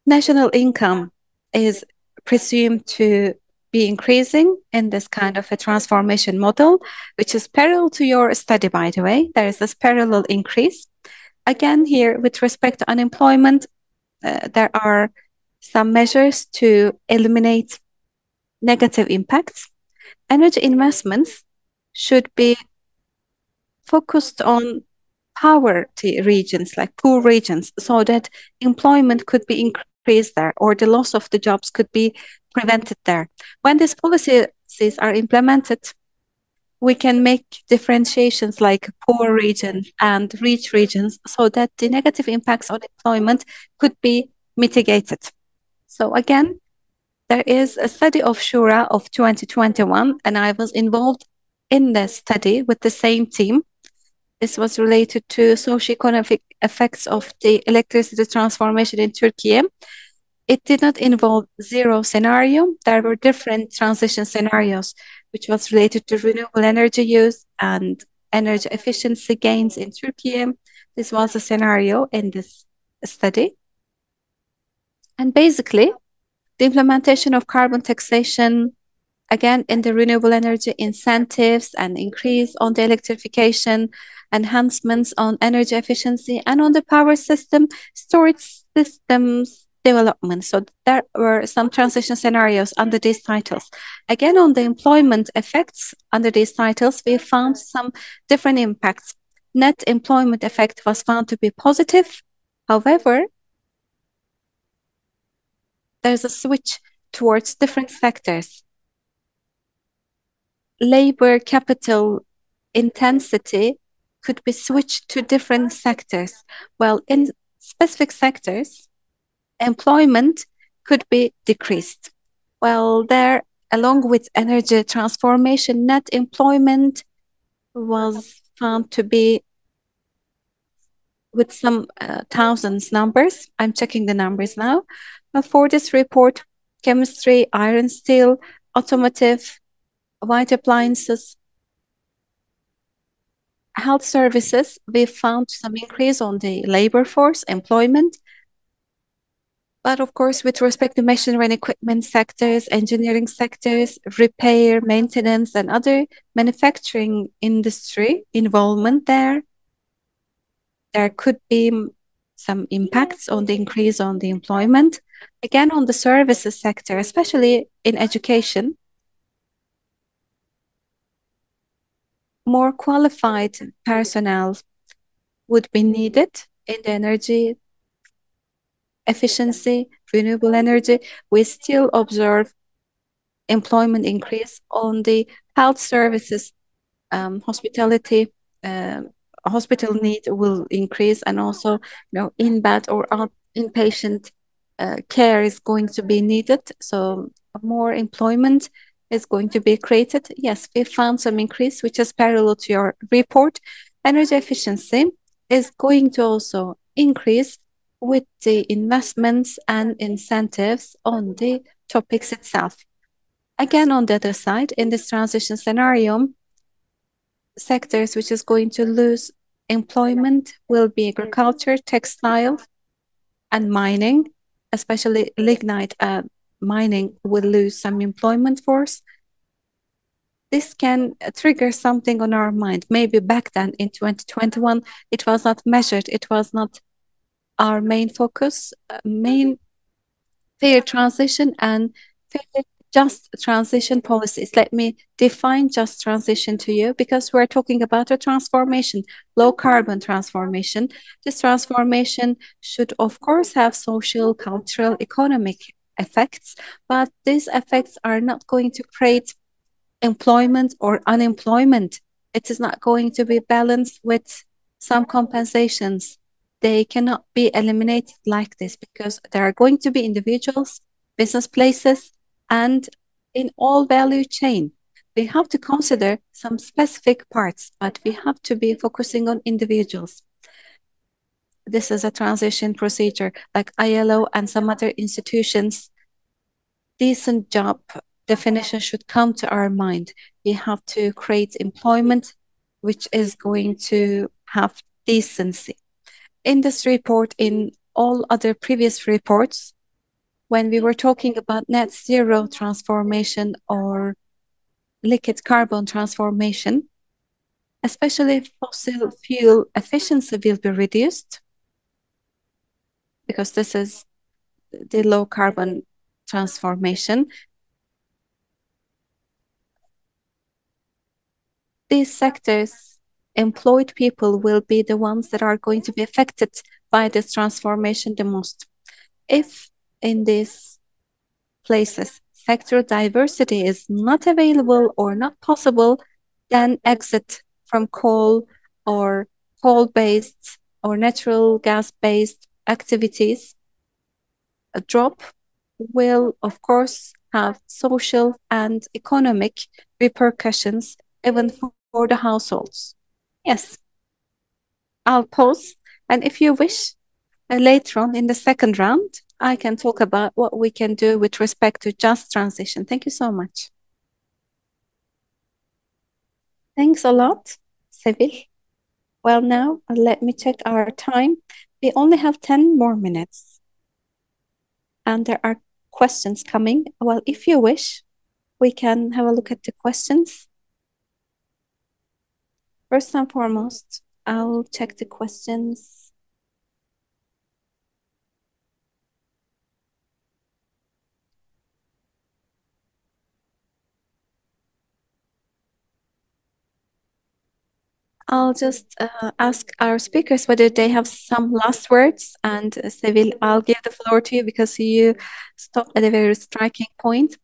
national income is presumed to be increasing in this kind of a transformation model, which is parallel to your study, by the way. There is this parallel increase. Again, here, with respect to unemployment, there are some measures to eliminate negative impacts. Energy investments should be focused on poverty regions, like poor regions, so that employment could be increased there, or the loss of the jobs could be prevented there. When these policies are implemented, we can make differentiations like poor regions and rich regions so that the negative impacts on employment could be mitigated. So again, there is a study of SHURA of 2021, and I was involved in the study with the same team. This was related to socioeconomic effects of the electricity transformation in Turkey. It did not involve zero scenario. There were different transition scenarios, which was related to renewable energy use and energy efficiency gains in Turkey. This was a scenario in this study. And basically, the implementation of carbon taxation, again, in the renewable energy incentives and increase on the electrification, enhancements on energy efficiency, and on the power system, storage systems development. So there were some transition scenarios under these titles. Again, on the employment effects under these titles, we found some different impacts. Net employment effect was found to be positive. However, there's a switch towards different sectors. Labor capital intensity could be switched to different sectors. Well, in specific sectors, employment could be decreased. Well, there, along with energy transformation, net employment was found to be with some thousands numbers. I'm checking the numbers now. For this report, chemistry, iron, steel, automotive, white appliances, health services, we found some increase on the labor force, employment. But of course, with respect to machinery and equipment sectors, engineering sectors, repair, maintenance, and other manufacturing industry involvement there could be some impacts on the increase on the employment. Again, on the services sector, especially in education, more qualified personnel would be needed in the energy efficiency, renewable energy. We still observe employment increase on the health services, hospitality, hospital need will increase, and also, in-bed or inpatient care is going to be needed. So more employment is going to be created. Yes, we found some increase, which is parallel to your report. Energy efficiency is going to also increase with the investments and incentives on the topics itself. Again, on the other side, in this transition scenario, sectors which is going to lose employment will be agriculture, textile, and mining, especially lignite mining will lose some employment force. This can trigger something on our mind. Maybe back then in 2021, it was not measured. It was not our main focus. Main fair transition and fair just transition policies. Let me define just transition to you because we're talking about a transformation, low carbon transformation. This transformation should, of course, have social, cultural, economic effects, but these effects are not going to create employment or unemployment. It is not going to be balanced with some compensations. They cannot be eliminated like this because there are going to be individuals, business places, and in all value chain. We have to consider some specific parts, but we have to be focusing on individuals. This is a transition procedure like ILO and some other institutions. Decent job definition should come to our mind. We have to create employment which is going to have decency. In this report, in all other previous reports, when we were talking about net zero transformation or liquid carbon transformation, especially fossil fuel efficiency will be reduced because this is the low carbon transformation. These sectors, employed people will be the ones that are going to be affected by this transformation the most. If in these places sector diversity is not available or not possible, then exit from coal or coal-based or natural gas-based activities, a drop will, of course, have social and economic repercussions even for the households. Yes, I'll pause. And if you wish, later on in the second round, I can talk about what we can do with respect to just transition. Thank you so much. Thanks a lot, Sevil. Well, now let me check our time. We only have 10 more minutes. And there are questions coming. Well, if you wish, we can have a look at the questions. First and foremost, I'll check the questions. I'll just ask our speakers whether they have some last words. And Sevil, I'll give the floor to you because you stopped at a very striking point.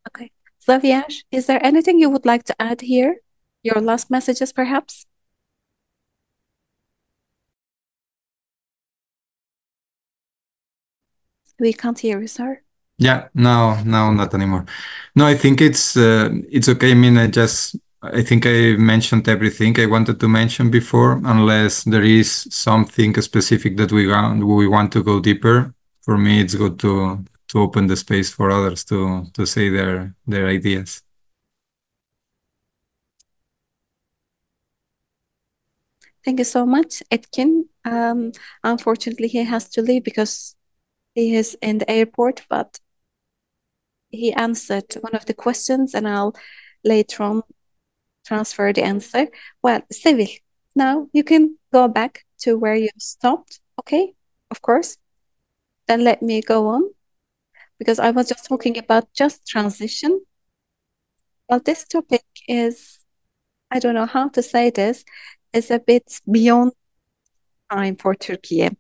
Okay. Xavier, is there anything you would like to add here? Your last messages, perhaps? We can't hear you, sir. Yeah, no, not anymore. No, I think it's okay. I mean, I think I mentioned everything I wanted to mention before, unless there is something specific that we want to go deeper. For me, it's good to open the space for others to say their ideas. Thank you so much, Etkin. Unfortunately, he has to leave because he is in the airport, but he answered one of the questions, and I'll later on transfer the answer. Well, Sevil, now you can go back to where you stopped, okay? Of course. Then let me go on, because I was just talking about just transition. Well, this topic is, I don't know how to say this, is a bit beyond time for Turkey.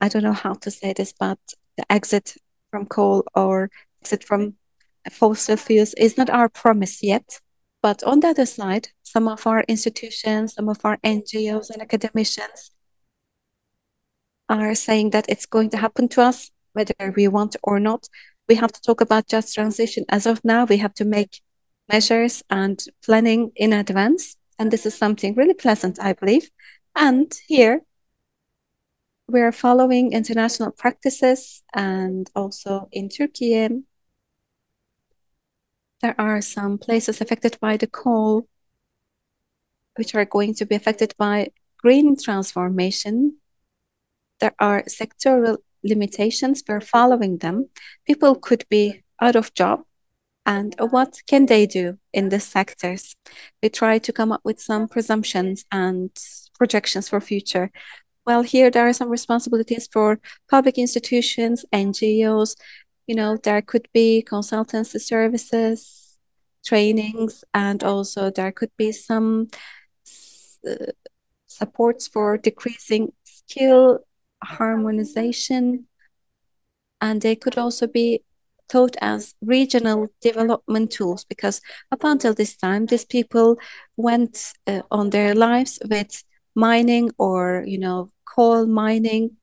I don't know how to say this, but the exit from coal or exit from fossil fuels is not our promise yet. But on the other side, some of our institutions, some of our NGOs and academicians are saying that it's going to happen to us, whether we want or not. We have to talk about just transition. As of now, we have to make measures and planning in advance. And this is something really pleasant, I believe. And here, we're following international practices, and also in Turkey, there are some places affected by the coal, which are going to be affected by green transformation, there are sectoral limitations. We're following them. People could be out of job, and what can they do in these sectors? We try to come up with some presumptions and projections for future. Well, here there are some responsibilities for public institutions, NGOs. There could be consultancy services, trainings, and also there could be some supports for decreasing skill harmonization, and they could also be thought as regional development tools, because up until this time, these people went on their lives with mining or coal mining,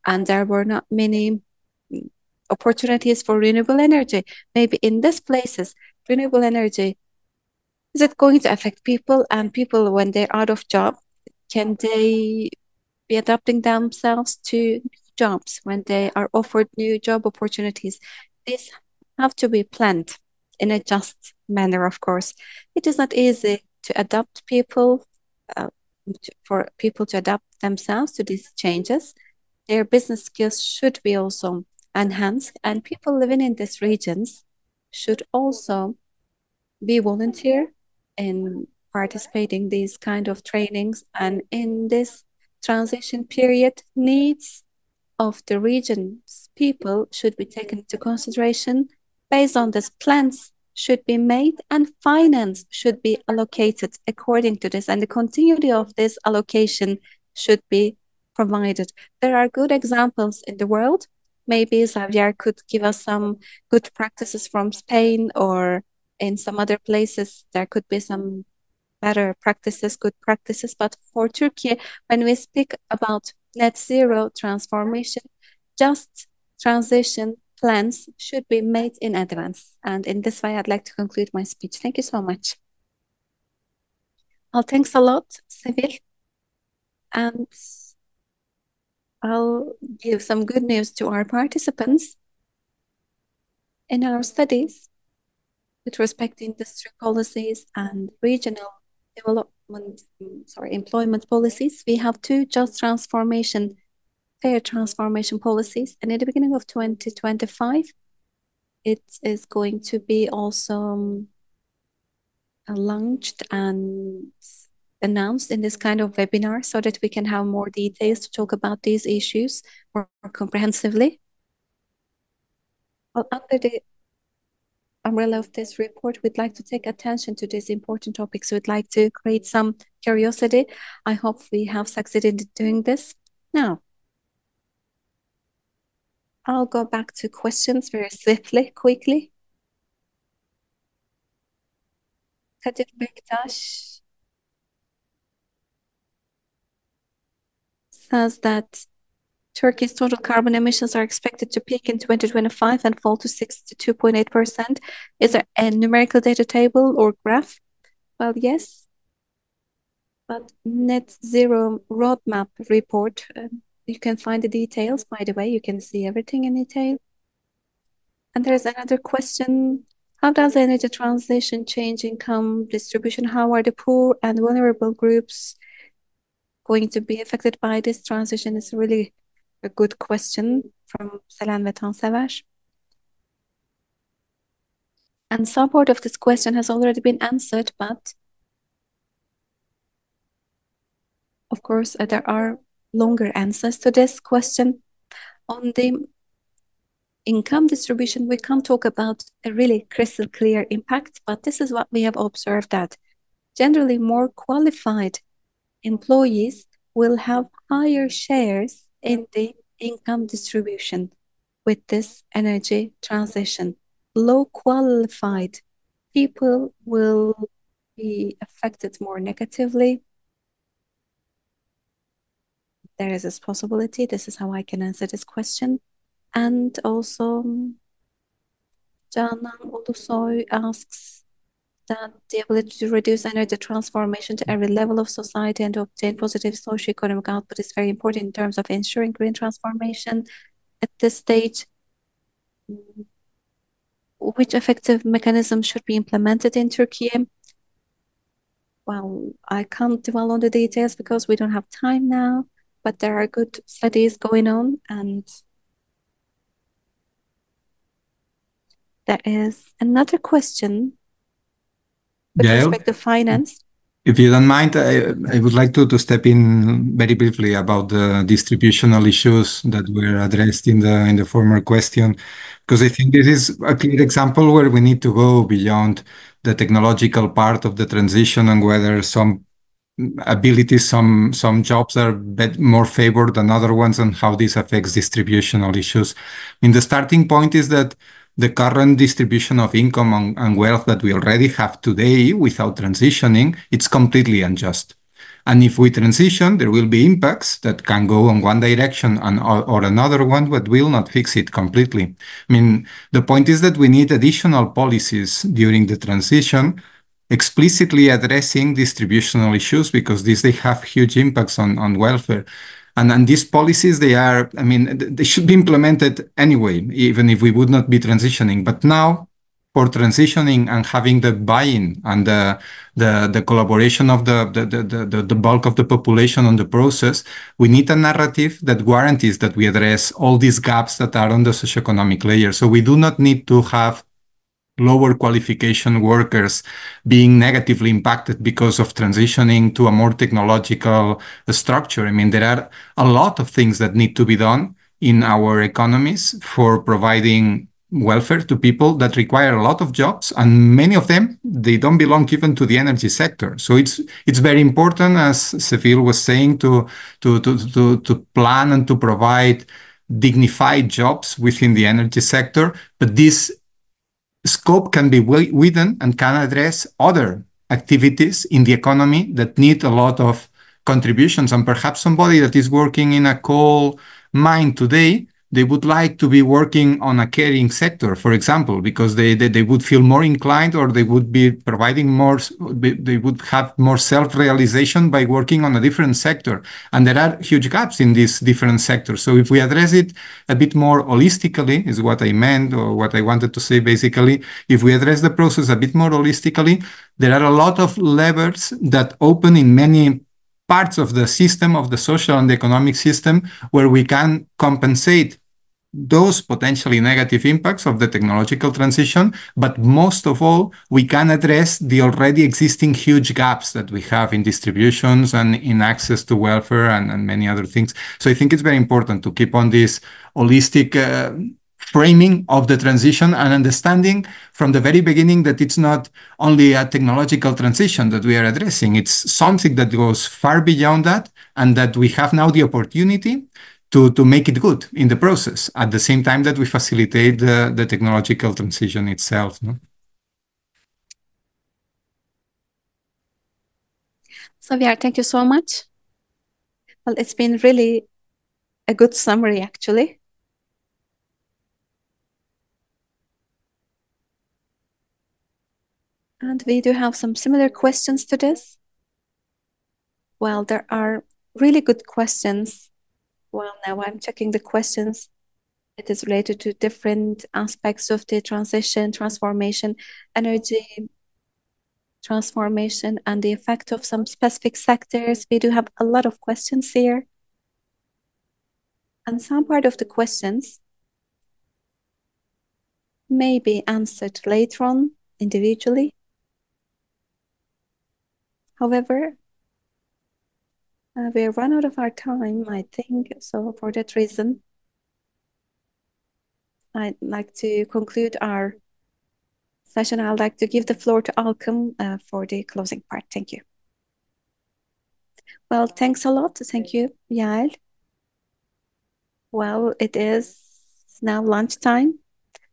and there were not many opportunities for renewable energy. Maybe in these places, renewable energy, is it going to affect people? And people, when they're out of job, can they be adapting themselves to jobs when they are offered new job opportunities? These have to be planned in a just manner, of course. It is not easy to adapt people, for people to adapt themselves to these changes. Their business skills should be also enhanced, and people living in these regions should also be volunteer in participating these kind of trainings. And in this transition period, needs of the region's people should be taken into consideration. Based on this, plans should be made and finance should be allocated according to this, and the continuity of this allocation should be provided. There are good examples in the world. Maybe Xavier could give us some good practices from Spain, or in some other places there could be some better practices, good practices. But for Turkey, when we speak about net zero transformation, just transition plans should be made in advance. And in this way, I'd like to conclude my speech. Thank you so much. Well, thanks a lot, Sevil. And I'll give some good news to our participants. In our studies, with respect to industry policies and regional employment policies, we have two just transformation, fair transformation policies. And in the beginning of 2025, it is going to be also launched and announced in this kind of webinar, so that we can have more details to talk about these issues more comprehensively. Well, under the umbrella of this report, we'd like to take attention to this important topic. So we'd like to create some curiosity. I hope we have succeeded in doing this. Now, I'll go back to questions very swiftly, quickly. Kadir Bektaş says that Turkey's total carbon emissions are expected to peak in 2025 and fall to 62.8%. Is there a numerical data table or graph? Well, yes, but net zero roadmap report, you can find the details. By the way, you can see everything in detail. And there's another question. How does energy transition change income distribution? How are the poor and vulnerable groups going to be affected by this transition? Is really a good question from Selen ve Tansever. And some part of this question has already been answered, but of course, there are longer answers to this question. On the income distribution, we can't talk about a really crystal clear impact, but this is what we have observed, that generally more qualified employees will have higher shares in the income distribution with this energy transition. Low qualified people will be affected more negatively. There is this possibility. This is how I can answer this question. And also, Canan Ulusoy asks that the ability to reduce energy transformation to every level of society and to obtain positive socioeconomic output is very important in terms of ensuring green transformation. At this stage, which effective mechanism should be implemented in Turkey? Well, I can't dwell on the details because we don't have time now, but there are good studies going on, and there is another question with Yael, respect to finance. if you don't mind, I would like to step in very briefly about the distributional issues that were addressed in the former question, because I think this is a clear example where we need to go beyond the technological part of the transition and whether some abilities, some jobs are more favored than other ones, and how this affects distributional issues. I mean, the starting point is that the current distribution of income and wealth that we already have today without transitioning, it's completely unjust. And if we transition, there will be impacts that can go in one direction or another one, but will not fix it completely. I mean, the point is that we need additional policies during the transition explicitly addressing distributional issues, because they have huge impacts on welfare. And these policies, they should be implemented anyway, even if we would not be transitioning. But now, for transitioning and having the buy-in and the collaboration of the bulk of the population on the process, we need a narrative that guarantees that we address all these gaps that are on the socioeconomic layer. So we do not need to have lower qualification workers being negatively impacted because of transitioning to a more technological structure. I mean, there are a lot of things that need to be done in our economies for providing welfare to people that require a lot of jobs, and many of them, they don't belong even to the energy sector. So it's very important, as Sevil was saying, to plan and to provide dignified jobs within the energy sector. But this scope can be widened and can address other activities in the economy that need a lot of contributions. And perhaps somebody that is working in a coal mine today, they would like to be working on a caring sector, for example, because they would feel more inclined, or they would be providing more, they would have more self-realization by working on a different sector. And there are huge gaps in these different sectors. So if we address it a bit more holistically, is what I meant, or what I wanted to say basically, if we address the process a bit more holistically, there are a lot of levers that open in many parts of the system, of the social and the economic system, where we can compensate those potentially negative impacts of the technological transition, but most of all, we can address the already existing huge gaps that we have in distributions and in access to welfare and many other things. So I think it's very important to keep on this holistic framing of the transition, and understanding from the very beginning that it's not only a technological transition that we are addressing, it's something that goes far beyond that, and that we have now the opportunity to make it good in the process, at the same time that we facilitate the technological transition itself. No? Xavier, thank you so much. Well, it's been really a good summary, actually. And we do have some similar questions to this. Well, there are really good questions. Well, now I'm checking the questions. It is related to different aspects of the transition, transformation, energy transformation, and the effect of some specific sectors. We do have a lot of questions here. And some part of the questions may be answered later on individually. However, we run out of our time, I think. So for that reason, I'd like to conclude our session. I'd like to give the floor to Alkım for the closing part. Thank you. Well, thanks a lot. Thank you, Yael. Well, it is now lunchtime.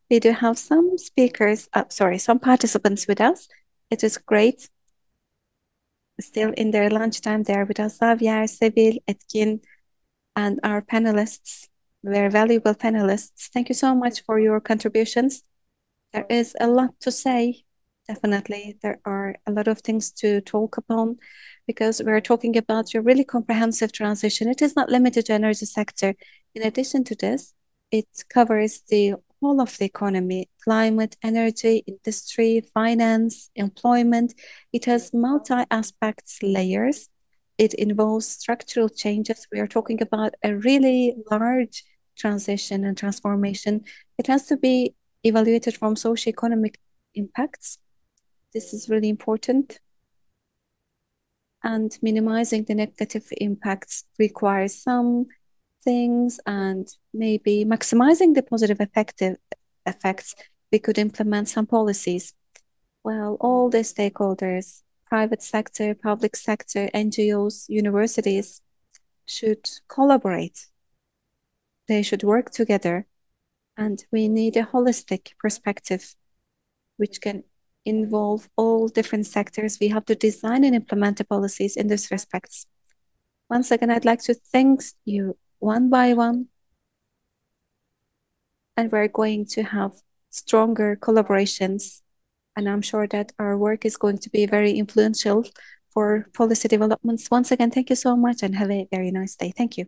We do have some speakers, some participants with us. It is great. Still in their lunchtime, they're with us, Xavier, Sevil, Etkin, and our panelists, very valuable panelists. Thank you so much for your contributions. There is a lot to say. Definitely, there are a lot of things to talk upon, because we're talking about a really comprehensive transition. It is not limited to energy sector. In addition to this, it covers the all of the economy: climate, energy, industry, finance, employment. It has multi-aspects layers. It involves structural changes. We are talking about a really large transition and transformation. It has to be evaluated from socioeconomic impacts. This is really important. And minimizing the negative impacts requires some things, and maybe maximizing the positive effects, we could implement some policies. Well, all the stakeholders, private sector, public sector, NGOs, universities, should collaborate. They should work together, and we need a holistic perspective which can involve all different sectors. We have to design and implement the policies in this respect. Once again, I'd like to thank you one by one, and we're going to have stronger collaborations, and I'm sure that our work is going to be very influential for policy developments. Once again, thank you so much and have a very nice day. Thank you.